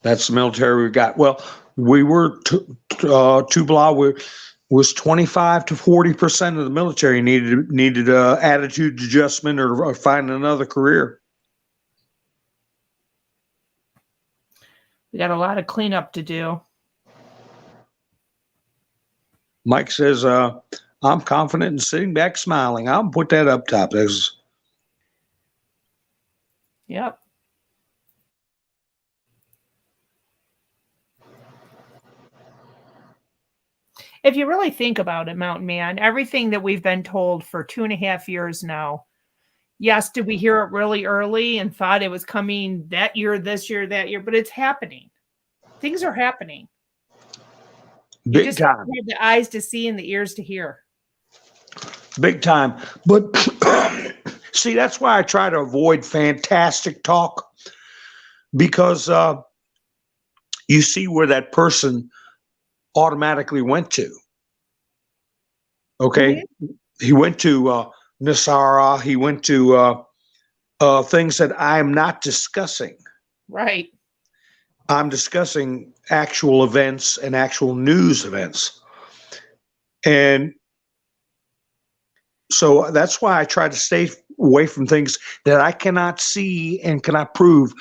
That's the military we got. Well, we were Tubla was 25 to 40% of the military needed attitude adjustment or find another career. We got a lot of cleanup to do. Mike says, I'm confident and sitting back smiling. I'll put that up top. Yep. If you really think about it, Mountain Man, everything that we've been told for 2.5 years now, yes, did we hear it really early and thought it was coming that year, this year, that year, but it's happening. Things are happening. Big time. Have the eyes to see and the ears to hear. Big time. But see, that's why I try to avoid fantastic talk, because you see where that person automatically went to. Okay. Mm-hmm. He went to Nasara. He went to things that I'm not discussing. Right. I'm discussing actual events and actual news events. And so that's why I try to stay away from things that I cannot see and cannot prove,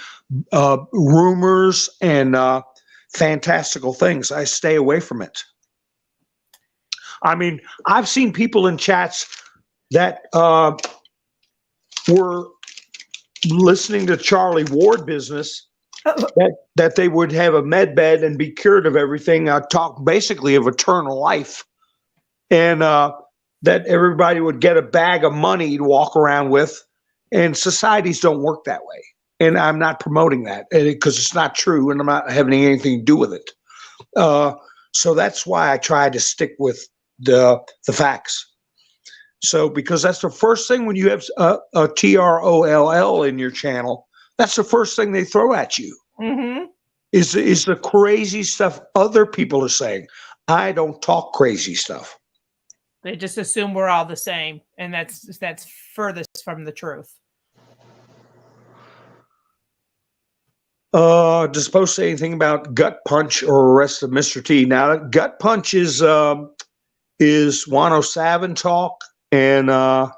rumors and fantastical things. I stay away from it. I mean, I've seen people in chats that were listening to Charlie Ward business, that they would have a med bed and be cured of everything. Talk basically of eternal life, and that everybody would get a bag of money to walk around with. And societies don't work that way. And I'm not promoting that because it's not true, and I'm not having anything to do with it. So that's why I try to stick with the facts. So because that's the first thing when you have a TROLL in your channel, that's the first thing they throw at you. Mm-hmm. Is the crazy stuff other people are saying. I don't talk crazy stuff. They just assume we're all the same, and that's furthest from the truth. Does post say anything about gut punch or arrest of Mr. T? Now, gut punch is 107 talk, and the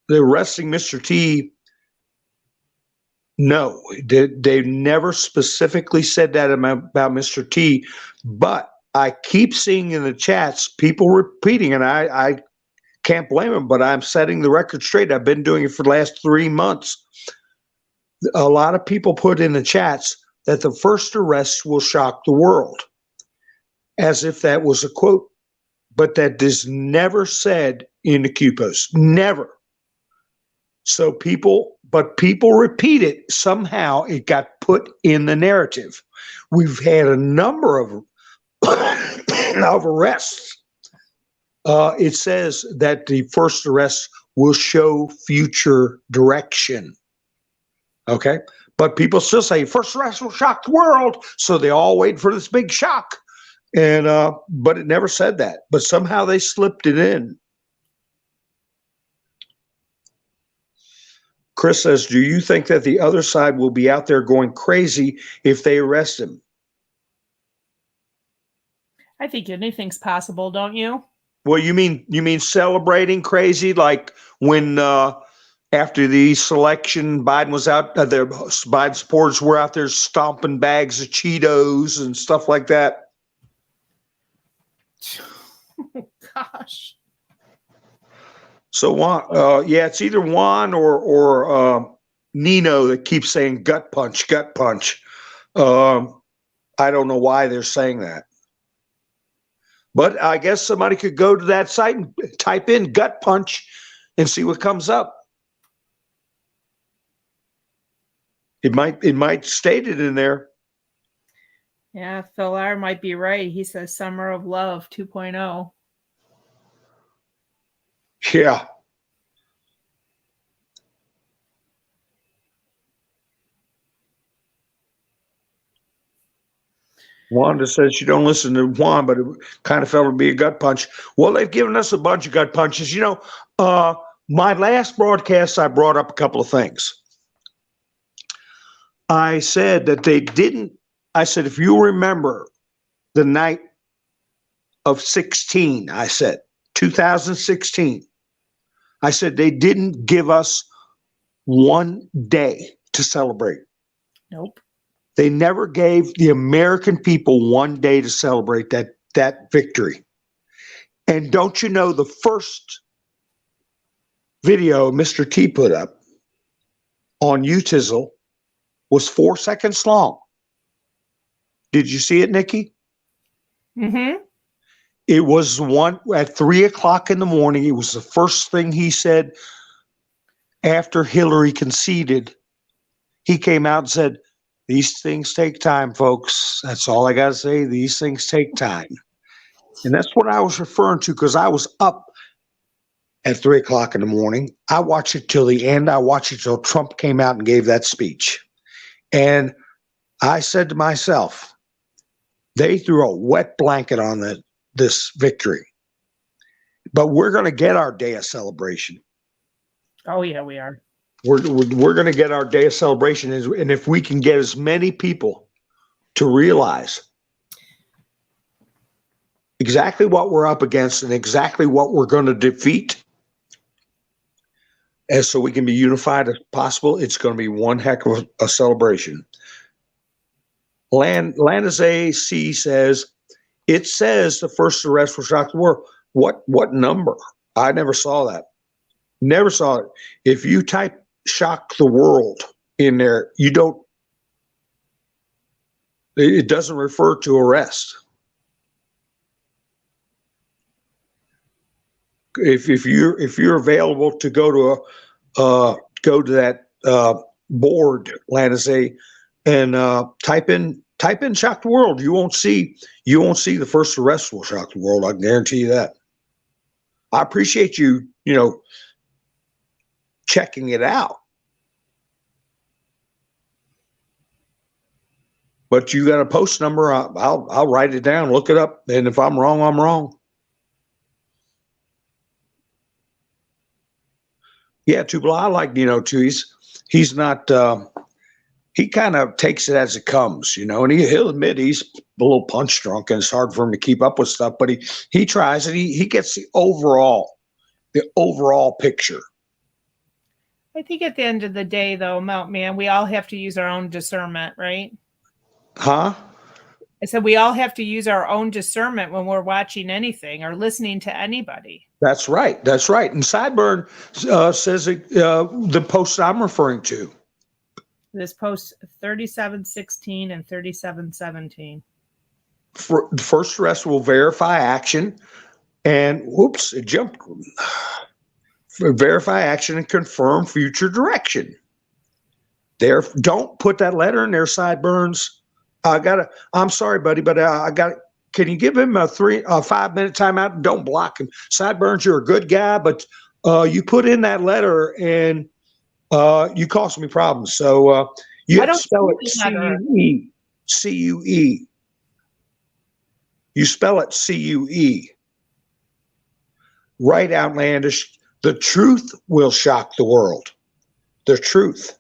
arresting Mr. T. No, they never specifically said that about Mr. T. But I keep seeing in the chats people repeating, and I can't blame them. But I'm setting the record straight. I've been doing it for the last 3 months. A lot of people put in the chats that the first arrest will shock the world, as if that was a quote, but that is never said in the Q post. Never. So people repeat it. Somehow it got put in the narrative. We've had a number of arrests. It says that the first arrest will show future direction. Okay. But people still say first arrest will shock the world. So they all wait for this big shock. And, but it never said that, but somehow they slipped it in. Chris says, do you think that the other side will be out there going crazy if they arrest him? I think anything's possible, don't you? Well, you mean celebrating crazy, like when after the selection, Biden was out there, Biden supporters were out there stomping bags of Cheetos and stuff like that. Oh, gosh. So Juan, yeah, it's either Juan or Nino that keeps saying gut punch, gut punch. I don't know why they're saying that. But I guess somebody could go to that site and type in gut punch and see what comes up. It might state it in there. Yeah, Phil R. might be right. He says Summer of Love 2.0. Yeah. Wanda says she don't listen to Juan, but it kind of felt to be a gut punch. Well, they've given us a bunch of gut punches. You know, my last broadcast, I brought up a couple of things. I said that they didn't. I said, if you remember the night of 16, I said, 2016, I said they didn't give us one day to celebrate. Nope. They never gave the American people one day to celebrate that victory. And don't you know, the first video Mr. T put up on Utizzle was 4 seconds long. Did you see it, Nikki? Mm-hmm. It was one at 3 o'clock in the morning. It was the first thing he said after Hillary conceded. He came out and said, these things take time, folks. That's all I got to say. These things take time. And that's what I was referring to, because I was up at 3 o'clock in the morning. I watched it till the end. I watched it till Trump came out and gave that speech. And I said to myself, they threw a wet blanket on this victory. But we're going to get our day of celebration. Oh, yeah, we are. We're going to get our day of celebration. And if we can get as many people to realize exactly what we're up against and exactly what we're going to defeat, as so we can be unified as possible, it's going to be one heck of a celebration. Landis AC says, it says the first arrest will shock the world. What number? I never saw that. Never saw it. If you type shock the world in there, it doesn't refer to arrest. If you're available to go to that board, Landis A, and type in shock the world, you won't see the first arrest will shock the world. I can guarantee you that. I appreciate you checking it out, but you got a post number. I'll write it down, look it up, and if I'm wrong, I'm wrong. Yeah, Tubal, I like Nino too. He's not. He kind of takes it as it comes, and he'll admit he's a little punch drunk and it's hard for him to keep up with stuff, but he tries and he gets the overall picture. I think at the end of the day, though, man, we all have to use our own discernment, right? Huh? I said we all have to use our own discernment when we're watching anything or listening to anybody. That's right. That's right. And Sideburn says the post I'm referring to. This post 3716 and 3717. The first arrest will verify action. And whoops, it jumped. verify action and confirm future direction. There, don't put that letter in there, Sideburns. I'm sorry, buddy, but can you give him a 5-minute timeout? Don't block him. Sideburns, you're a good guy, but you put in that letter and you caused me problems. So you have to spell it C-U-E. C-U-E. You spell it C-U-E. Right, Outlandish. The truth will shock the world. The truth.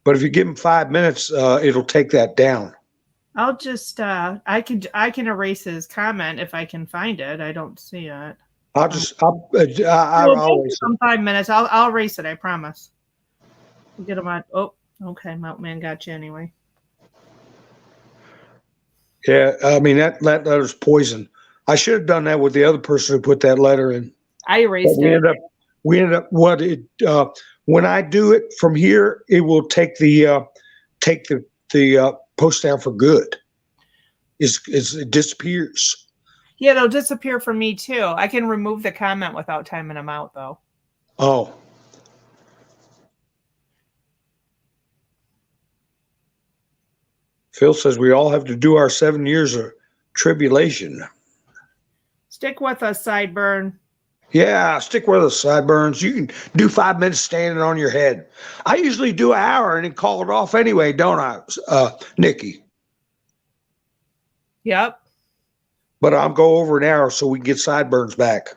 But if you give him 5 minutes, it'll take that down. I'll just I can erase his comment if I can find it. I don't see it. I'll erase it. 5 minutes. I'll erase it. I promise. Get him on. Oh, okay. Mountain Man got you anyway. Yeah, I mean that letter's poison. I should have done that with the other person who put that letter in. I erased it. We ended up when I do it from here, it will take the post down for good. It disappears. Yeah, it'll disappear for me too. I can remove the comment without timing them out though. Oh. Phil says we all have to do our 7 years of tribulation. Stick with us, Sideburn. Yeah, stick with us, Sideburns. You can do 5 minutes standing on your head. I usually do an hour and then call it off anyway, don't I, Nikki? Yep. But I'll go over an hour so we can get Sideburns back.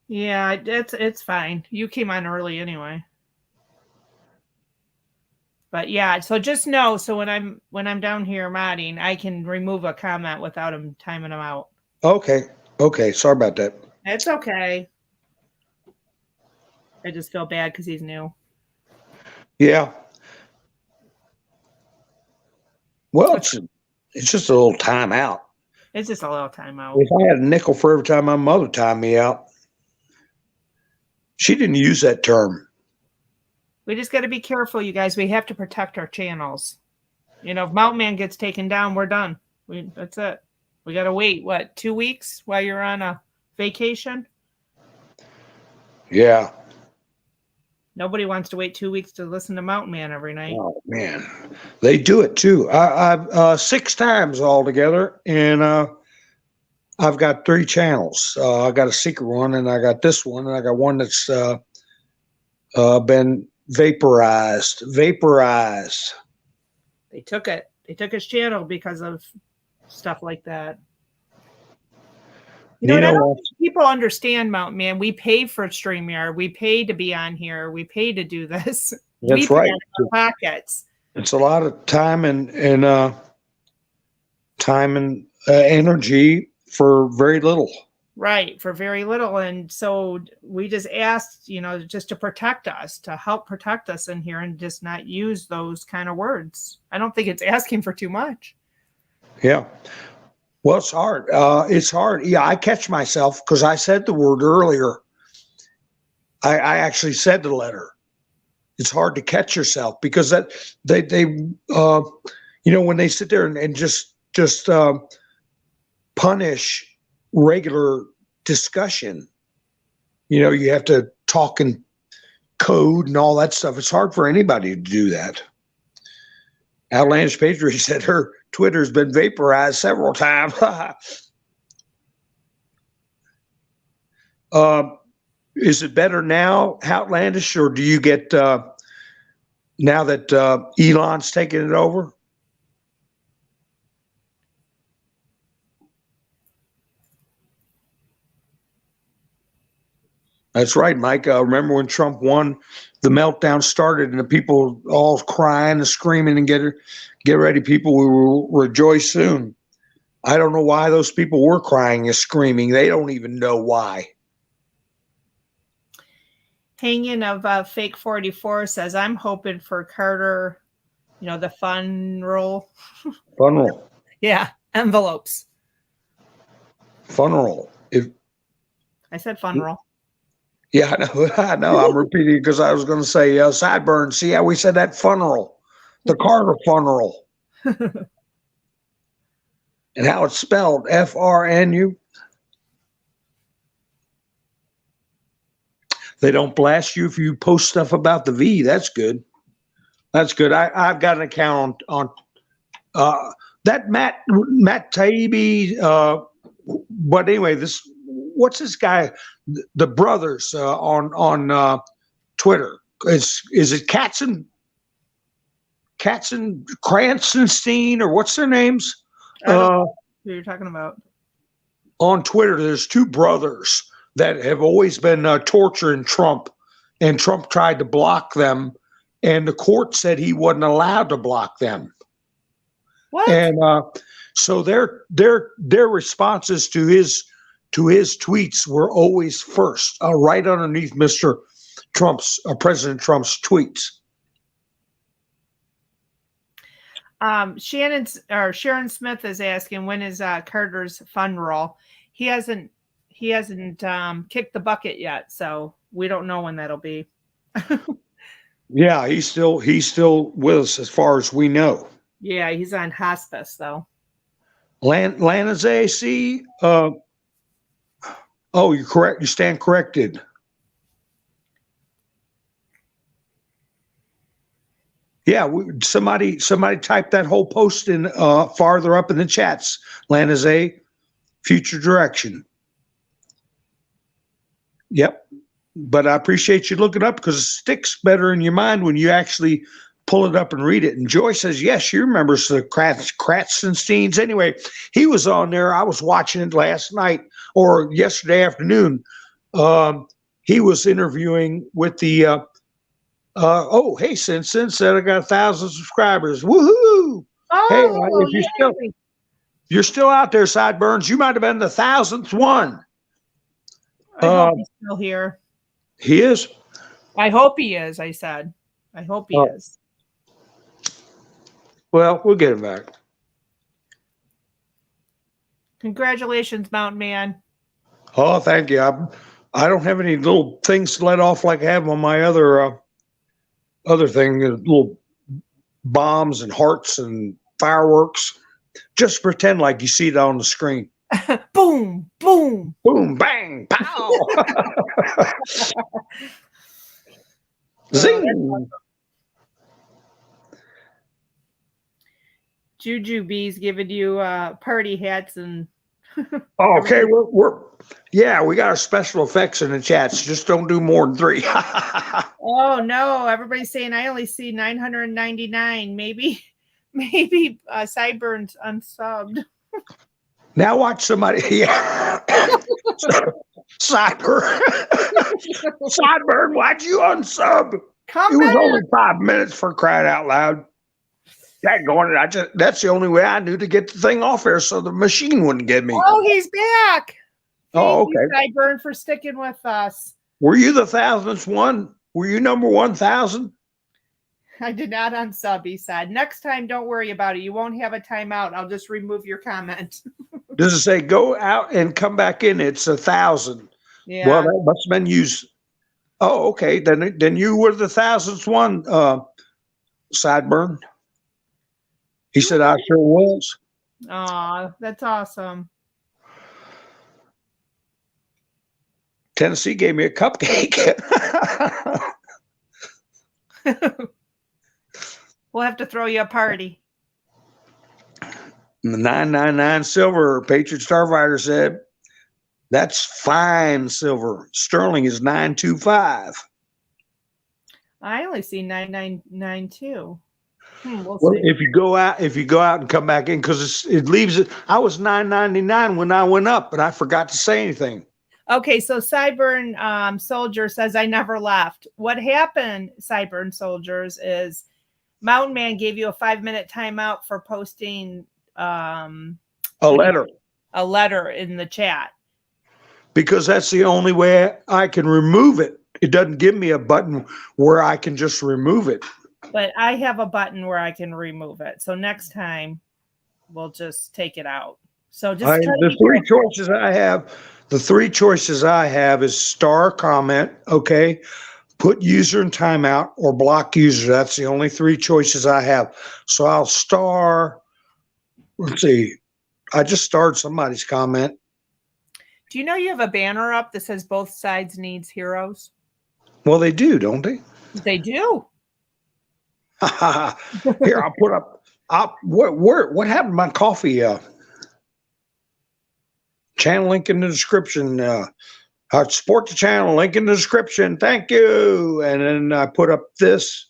Yeah, it's fine. You came on early anyway. But yeah, so just know, so when I'm down here modding, I can remove a comment without him timing them out. Okay. Sorry about that. It's okay. I just feel bad because he's new. Yeah. Well, it's just a little time out. It's just a little time out. If I had a nickel for every time my mother timed me out, she didn't use that term. We just got to be careful, you guys. We have to protect our channels. You know, if Mountain Man gets taken down, we're done. That's it. We got to wait, 2 weeks while you're on a vacation? Yeah. Nobody wants to wait 2 weeks to listen to Mountain Man every night. Oh, man. They do it, too. I've 6 times altogether, and I've got 3 channels. I got a secret one, and I got this one, and I got one that's been vaporized. They took it. They took his channel because of stuff like that. You know, I don't think people understand, Mountain Man. We pay for StreamYard. We pay to be on here. We pay to do this. That's right. Pockets. It's a lot of time and energy for very little. Right, for very little. And so we just asked, just to protect us, to help protect us in here and just not use those kind of words. I don't think it's asking for too much. Yeah. Well, it's hard. It's hard. Yeah, I catch myself because I said the word earlier. I actually said the letter. It's hard to catch yourself because that they when they sit there and just punish regular discussion, you have to talk in code and all that stuff. It's hard for anybody to do that. Outlandish Patriot said her Twitter's been vaporized several times. Is it better now, Outlandish, or do you get now that Elon's taking it over? That's right, Mike. Remember when Trump won, the meltdown started and the people all crying and screaming and get ready, people. We will rejoice soon. I don't know why those people were crying and screaming. They don't even know why. Hanging of Fake 44 says, I'm hoping for Carter, the fun roll. Fun roll. Yeah, envelopes. Fun roll. I said fun roll. Yeah, I know. I'm repeating because I was going to say Sideburns. See how we said that? Fun roll. The Carter fun roll. And how it's spelled, FRNU. They don't blast you if you post stuff about the V. That's good. That's good. I've got an account on that Matt Taibbi. But anyway, what's this guy? The brothers on Twitter. Is it Kranzenstein, or what's their names? I don't know who you're talking about. On Twitter, there's two brothers that have always been torturing Trump, and Trump tried to block them, and the court said he wasn't allowed to block them. What? And so their responses to his tweets were always first, right underneath President Trump's tweets. Sharon Smith is asking, when is Carter's fun roll? He hasn't kicked the bucket yet, so we don't know when that'll be. Yeah, he's still with us as far as we know. Yeah, he's on hospice though. Lana's AC. Oh, you're correct. You stand corrected. Yeah, somebody typed that whole post in farther up in the chats. Lana's A, future direction. Yep. But I appreciate you looking up, because it sticks better in your mind when you actually pull it up and read it. And Joy says, yes, she remembers the Kratzensteins. Anyway, he was on there. I was watching it last night or yesterday afternoon. He was interviewing with the hey, Sin said I got 1,000 subscribers. Woohoo! Oh, hey, if you're still out there, Sideburns, you might have been the 1,000th one. I hope he's still here. He is? I hope he is, I said. I hope he is. Well, we'll get him back. Congratulations, Mountain Man. Oh, thank you. I don't have any little things to let off like I have on my other thing, little bombs and hearts and fireworks. Just pretend like you see it on the screen. Boom, boom. Boom, bang, pow. Zing. Juju B's giving you party hats and okay, we got our special effects in the chats. Just don't do more than 3. Oh no, everybody's saying I only see 999. Maybe Sideburns unsubbed. Now watch somebody. Yeah. Sideburn, why'd you unsub? Come it was back. Only 5 minutes, for crying out loud. That's the only way I knew to get the thing off there, so the machine wouldn't get me. Oh, he's back. Oh, okay. Sideburn for sticking with us. Were you the 1,000th one? Were you number 1,000? I did not unsub, he said. Next time, don't worry about it. You won't have a timeout. I'll just remove your comment. Does it say go out and come back in? It's 1,000. Yeah. Well, that must have been used. Oh, okay. Then you were the 1,000th one, Sideburn. He said, I sure was. Aw, that's awesome. Tennessee gave me a cupcake. We'll have to throw you a party. 999 silver. Patriot Starfighter said, that's fine silver. Sterling is 925. I only see 992. We'll Well, see. if you go out and come back in, because it leaves it. I was 999 when I went up, but I forgot to say anything. Okay, so Cyburn Soldier says I never left. What happened, Cyburn Soldiers, is Mountain Man gave you a 5-minute timeout for posting a letter in the chat. Because that's the only way I can remove it. It doesn't give me a button where I can just remove it. But I have a button where I can remove it. So next time we'll just take it out. So just the three choices I have is star comment, okay, put user in timeout, or block user. That's the only 3 choices I have. So I'll star. Let's see. I just starred somebody's comment. Do you know you have a banner up that says both sides needs heroes? Well, they do, don't they? They do. Here, I'll put up. What happened to my coffee? Channel link in the description. Support the channel. Link in the description. Thank you. And then I put up this.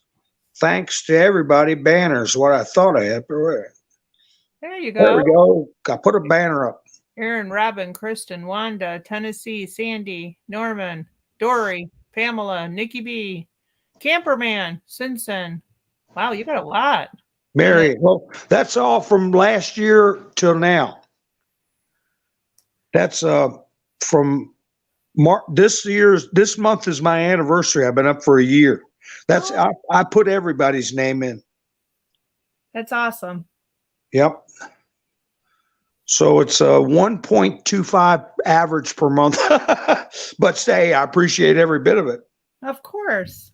Thanks to everybody. Banners. What I thought I had. There you go. There we go. I put a banner up. Aaron, Robin, Kristen, Wanda, Tennessee, Sandy, Norman, Dory, Pamela, NickieB, Camperman, Simpson. Wow, you got a lot. Mary, well, that's all from last year till now. That's from this month is my anniversary. I've been up for a year. I put everybody's name in. That's awesome. Yep. So it's a 1.25 average per month. But say I appreciate every bit of it. Of course.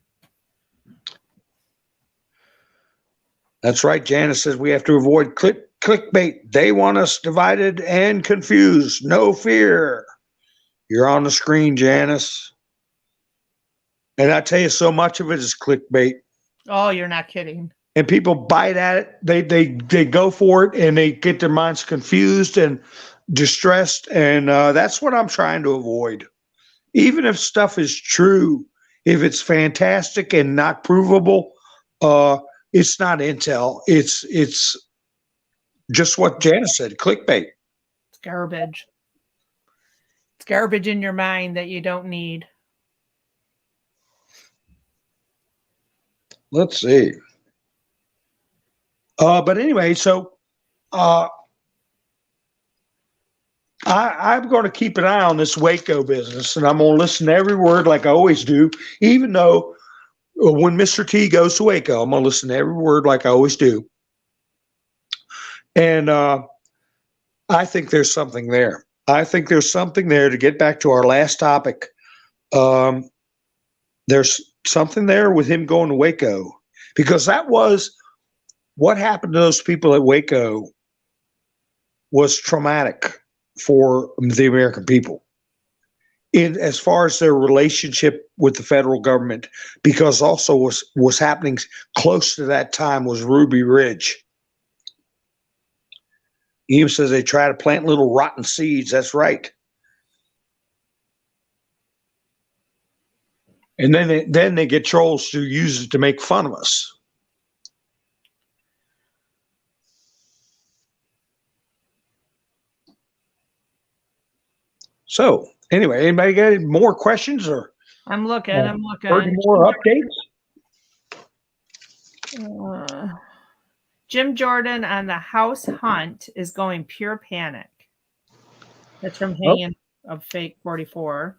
That's right. Janice says we have to avoid clickbait. They want us divided and confused. No fear. You're on the screen, Janice. And I tell you, so much of it is clickbait. Oh, you're not kidding. And people bite at it. They go for it, and they get their minds confused and distressed. And that's what I'm trying to avoid. Even if stuff is true, if it's fantastic and not provable, it's not intel. It's just what Janice said, clickbait. It's garbage. It's garbage in your mind that you don't need. Let's see. But anyway, so I'm going to keep an eye on this Waco business, and I'm going to listen to every word like I always do, even though when Mr. T goes to Waco, I'm going to listen to every word like I always do. And I think there's something there. I think there's something there. To get back to our last topic, there's something there with him going to Waco, because that was what happened to those people at Waco was traumatic for the American people as far as their relationship with the federal government, because also was happening close to that time was Ruby Ridge. He even says they try to plant little rotten seeds. That's right. And then they get trolls to use it to make fun of us. So anyway, anybody got any more questions or? I'm looking. Heard more updates? Jim Jordan on the house hunt is going pure panic. That's from Hanging of Fake 44.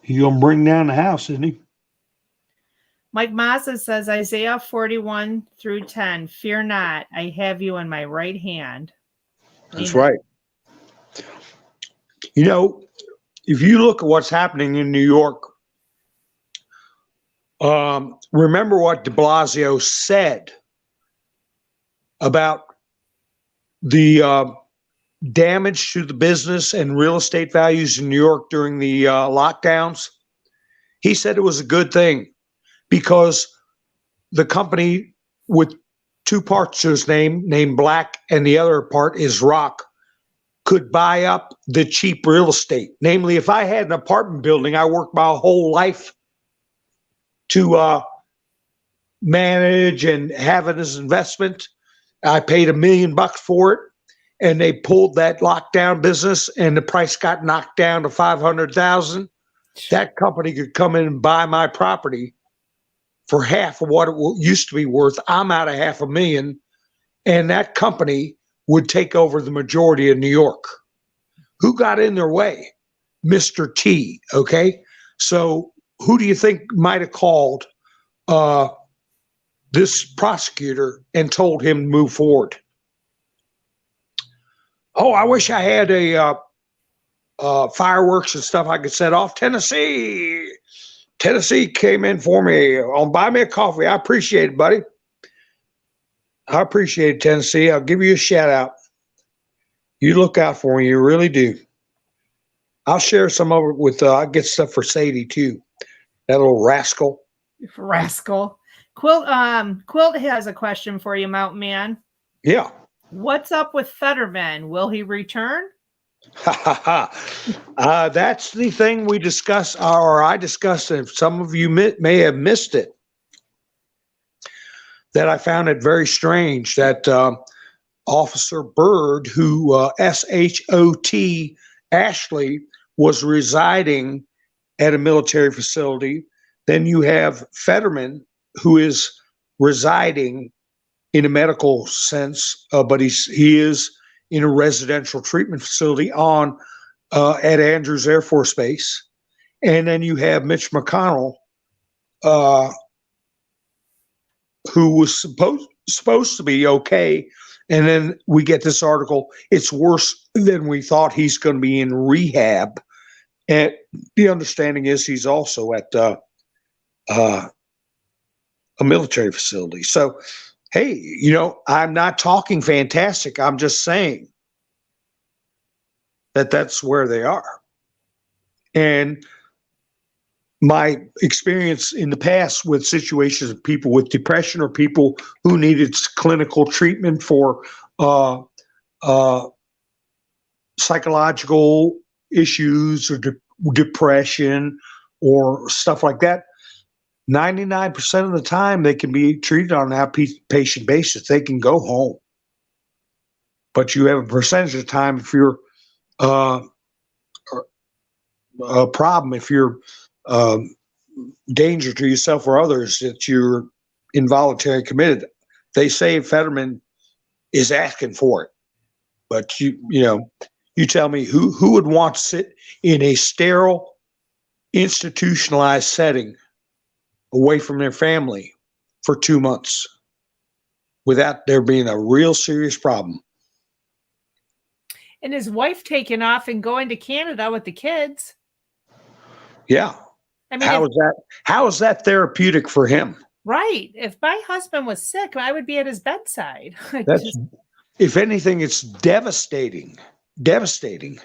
He's going to bring down the house, isn't he? Mike Mazza says Isaiah 41 through 10, fear not, I have you in my right hand. That's right. You know, if you look at what's happening in New York, remember what de Blasio said about the damage to the business and real estate values in New York during the lockdowns. He said it was a good thing because the company with two parts to his name, named Black, and the other part is Rock, could buy up the cheap real estate. Namely, if I had an apartment building, I worked my whole life to manage and have it as investment. I paid $1 million for it, and they pulled that lockdown business, and the price got knocked down to $500,000. That company could come in and buy my property for half of what it used to be worth. I'm out of $500,000, and that company would take over the majority of New York. Who got in their way? Mr. T, okay? So who do you think might have called this prosecutor and told him to move forward? Oh, I wish I had a fireworks and stuff I could set off. Tennessee came in for me. Buy me a coffee. I appreciate it, buddy. I appreciate it, Tennessee. I'll give you a shout out. You look out for me. You really do. I'll share some of it with, I'll get stuff for Sadie too. That little rascal. Rascal. Quilt has a question for you, Mountain Man. Yeah. What's up with Fetterman? Will he return? That's the thing we discussed, or I discussed, and some of you may have missed it, that I found it very strange that Officer Byrd, who SHOT Ashley, was residing at a military facility. Then you have Fetterman, who is residing in a medical sense, but he is in a residential treatment facility at Andrews Air Force Base. And then you have Mitch McConnell, who was supposed to be okay. And then we get this article, it's worse than we thought. He's going to be in rehab. And the understanding is he's also at a military facility. So, hey, I'm not talking fantastic. I'm just saying that that's where they are. And my experience in the past with situations of people with depression or people who needed clinical treatment for psychological issues or depression or stuff like that, 99% of the time they can be treated on an outpatient basis. They can go home. But you have a percentage of time if you're a problem, if you're danger to yourself or others, that you're involuntary committed. They say Fetterman is asking for it, but you tell me who would want to sit in a sterile, institutionalized setting away from their family for 2 months without there being a real serious problem. And his wife taking off and going to Canada with the kids. Yeah. I mean, how is that therapeutic for him? Right. If my husband was sick, I would be at his bedside. If anything, it's devastating. Devastating.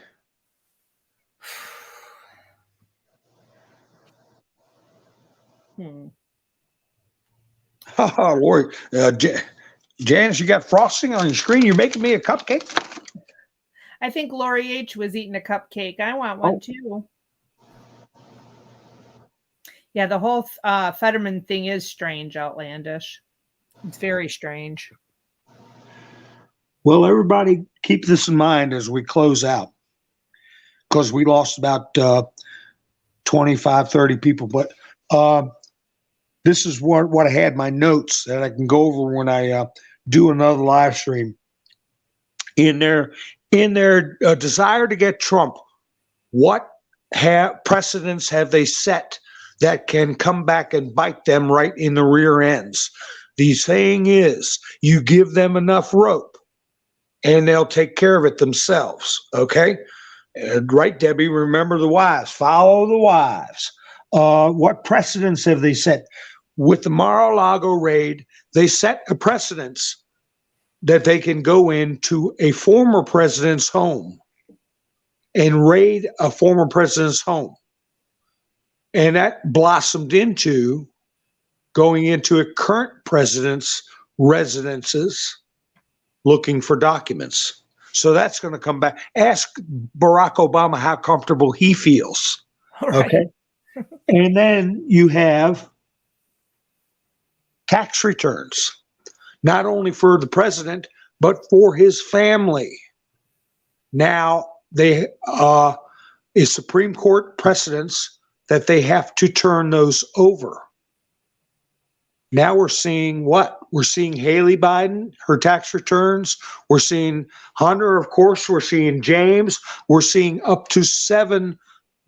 Oh, Lord. Janice, you got frosting on your screen. You're making me a cupcake? I think Lori H. was eating a cupcake. I want one too. Yeah, the whole Fetterman thing is strange, outlandish. It's very strange. Well, everybody keep this in mind as we close out, because we lost about 25, 30 people. But this is what I had, my notes that I can go over when I do another live stream. In their desire to get Trump, what precedents have they set that can come back and bite them right in the rear ends? The saying is, you give them enough rope and they'll take care of it themselves. Okay? Right, Debbie? Remember the wives. Follow the wives. What precedents have they set? With the Mar-a-Lago raid, they set a precedence that they can go into a former president's home and raid a former president's home. And that blossomed into going into a current president's residences looking for documents. So that's going to come back. Ask Barack Obama how comfortable he feels. Right. Okay. And then you have tax returns, not only for the president, but for his family. Now, they is Supreme Court precedents that they have to turn those over. Now we're seeing what? We're seeing Haley Biden, her tax returns. We're seeing Hunter, of course. We're seeing James. We're seeing up to 7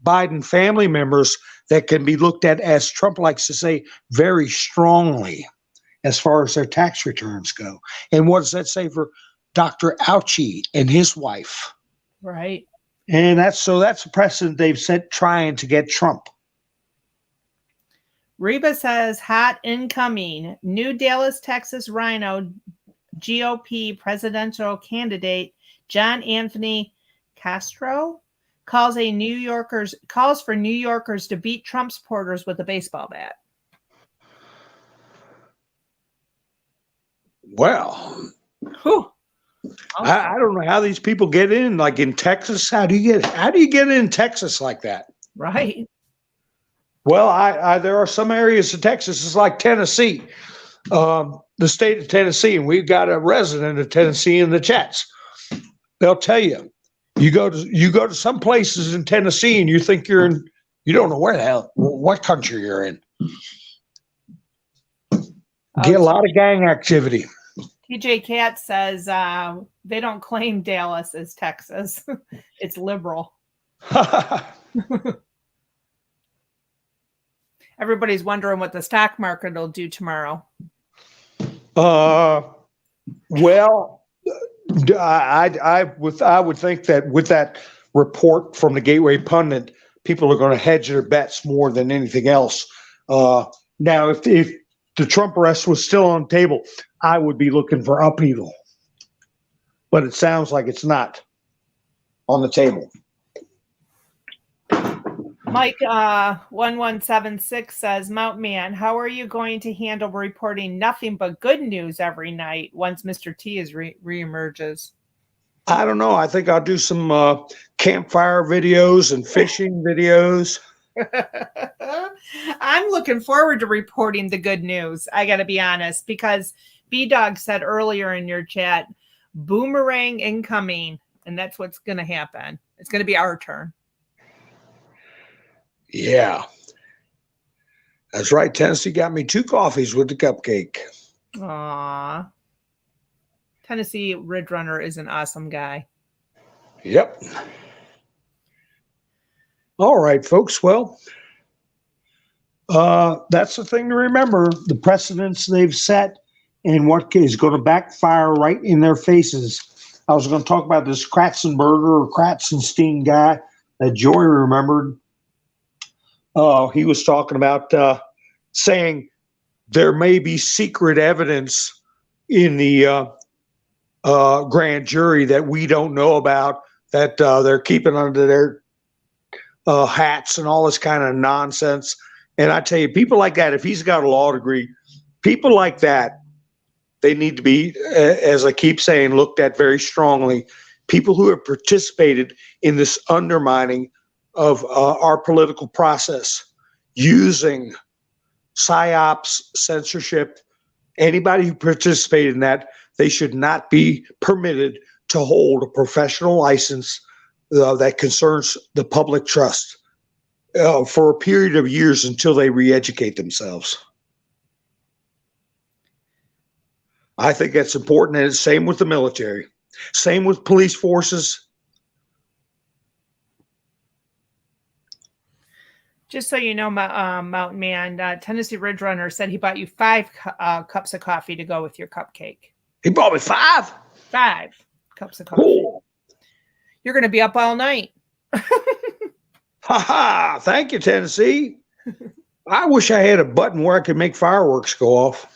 Biden family members that can be looked at, as Trump likes to say, very strongly as far as their tax returns go. And what does that say for Dr. Ouchie and his wife? Right. And that's a precedent they've set trying to get Trump. Reba says, hot incoming. New Dallas, Texas Rhino GOP presidential candidate John Anthony Castro calls for New Yorkers to beat Trump supporters with a baseball bat. Well, Whew. I don't know how these people get in. Like in Texas, how do you get in Texas like that? Right. Well, there are some areas of Texas. It's like Tennessee, the state of Tennessee, and we've got a resident of Tennessee in the chats. They'll tell you, you go to some places in Tennessee, and you think you don't know what country you're in. Get a lot of gang activity. TJ Cat says they don't claim Dallas as Texas. It's liberal. Everybody's wondering what the stock market will do tomorrow. Well, I would think that with that report from the Gateway Pundit, people are going to hedge their bets more than anything else. Now, if the Trump arrest was still on the table, I would be looking for upheaval. But it sounds like it's not on the table. Mike 1176 says, Mount Man, how are you going to handle reporting nothing but good news every night once Mr. T is reemerges? I don't know. I think I'll do some campfire videos and fishing videos. I'm looking forward to reporting the good news. I got to be honest, because B-Dog said earlier in your chat, boomerang incoming, and that's what's going to happen. It's going to be our turn. Yeah. That's right. Tennessee got me 2 coffees with the cupcake. Aw. Tennessee Ridge Runner is an awesome guy. Yep. All right, folks. Well, that's the thing to remember. The precedents they've set and what is going to backfire right in their faces. I was going to talk about this Kratzenberger or Kratzenstein guy that Joy remembered. He was talking about saying there may be secret evidence in the grand jury that we don't know about, that they're keeping under their hats and all this kind of nonsense. And I tell you, people like that, if he's got a law degree, people like that, they need to be, as I keep saying, looked at very strongly. People who have participated in this undermining of our political process, using psyops, censorship, anybody who participated in that, they should not be permitted to hold a professional license that concerns the public trust for a period of years until they re-educate themselves. I think that's important, and it's same with the military, same with police forces. Just so you know, Mountain Man, Tennessee Ridge Runner said he bought you 5 cups of coffee to go with your cupcake. He bought me 5? 5 cups of coffee. Cool. You're going to be up all night. Ha ha! Thank you, Tennessee. I wish I had a button where I could make fireworks go off.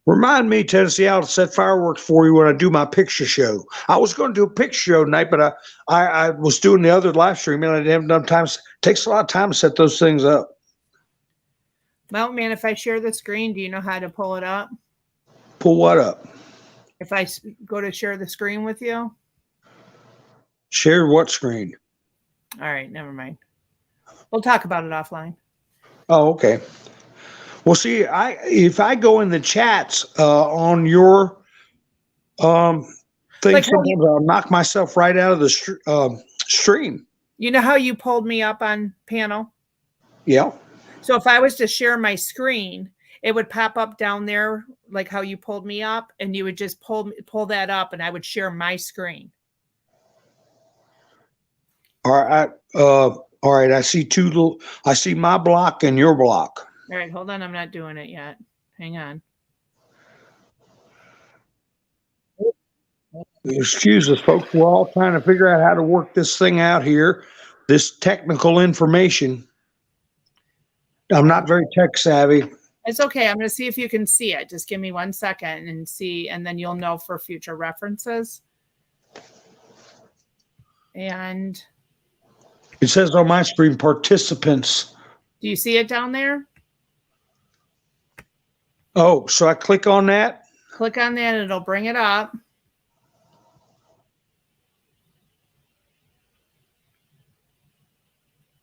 Remind me, Tennessee, I'll set fireworks for you when I do my picture show. I was going to do a picture show tonight, but I was doing the other live stream, and I didn't have enough time. It takes a lot of time to set those things up. Mountain Man, if I share the screen, do you know how to pull it up? Pull what up? If I go to share the screen with you? Share what screen? All right, never mind. We'll talk about it offline. Oh, okay. Well, see, if I go in the chats on your thing, like sometimes I'll knock myself right out of the stream. You know how you pulled me up on panel? Yeah. So if I was to share my screen, it would pop up down there like how you pulled me up, and you would just pull that up, and I would share my screen. All right. I see I see my block and your block. All right, hold on. I'm not doing it yet. Hang on. Excuse us, folks. We're all trying to figure out how to work this thing out here, this technical information. I'm not very tech savvy. It's okay. I'm going to see if you can see it. Just give me 1 second and see, and then you'll know for future references. And It says on my screen, participants. Do you see it down there? Oh, so I click on that? Click on that and it'll bring it up.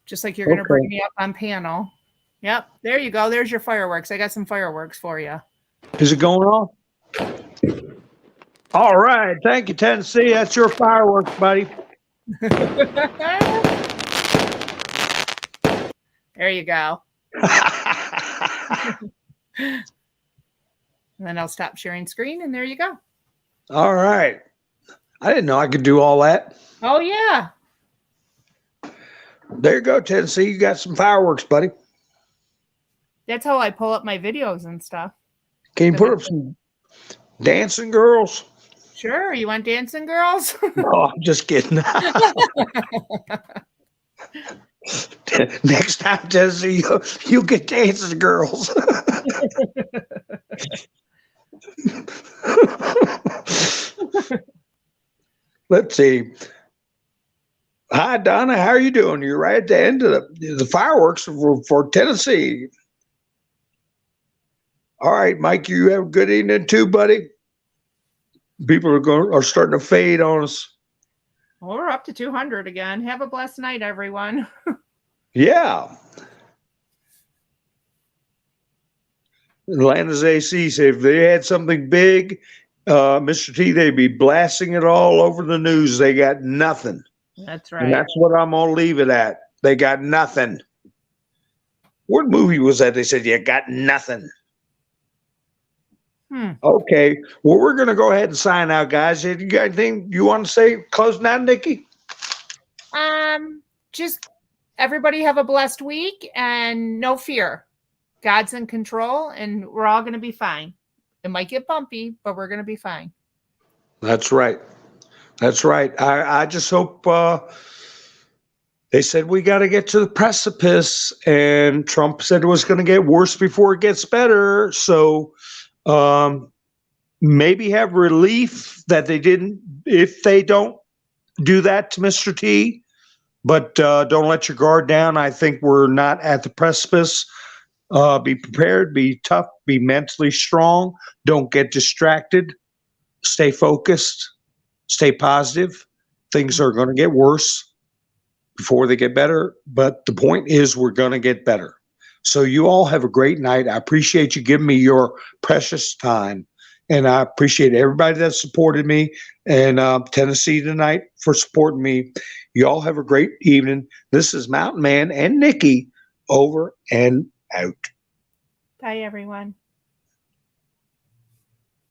Just like you're going to bring me up on panel. Yep, there you go. There's your fireworks. I got some fireworks for you. Is it going off? All right. Thank you, Tennessee. That's your fireworks, buddy. There you go. And then I'll stop sharing screen, and there you go. All right. I didn't know I could do all that. Oh, yeah. There you go, Tennessee. You got some fireworks, buddy. That's how I pull up my videos and stuff. Can you put up some dancing girls? Sure. You want dancing girls? No, I'm just kidding. Next time, Tennessee, you get dancing girls. Let's see. Hi, Donna. How are you doing? You're right at the end of the fireworks for Tennessee. All right, Mike, you have a good evening too, buddy. People are starting to fade on us. Well, we're up to 200 again. Have a blessed night, everyone. Yeah. Atlanta's AC said if they had something big, Mr. T, they'd be blasting it all over the news. They got nothing. That's right. And that's what I'm going to leave it at. They got nothing. What movie was that? They said, you got nothing. Okay. Well, we're going to go ahead and sign out, guys. You got anything you want to say closing out, Nikki? Just everybody have a blessed week and no fear. God's in control and we're all going to be fine. It might get bumpy, but we're going to be fine. That's right. That's right. I just hope they said we got to get to the precipice, and Trump said it was going to get worse before it gets better. So maybe have relief that they didn't, if they don't do that to Mr. T, but don't let your guard down. I think we're not at the precipice. Be prepared, be tough, be mentally strong. Don't get distracted. Stay focused. Stay positive. Things are going to get worse before they get better. But the point is we're going to get better. So you all have a great night. I appreciate you giving me your precious time. And I appreciate everybody that supported me, and Tennessee tonight for supporting me. You all have a great evening. This is Mountain Man and Nikki over and out. Bye, everyone.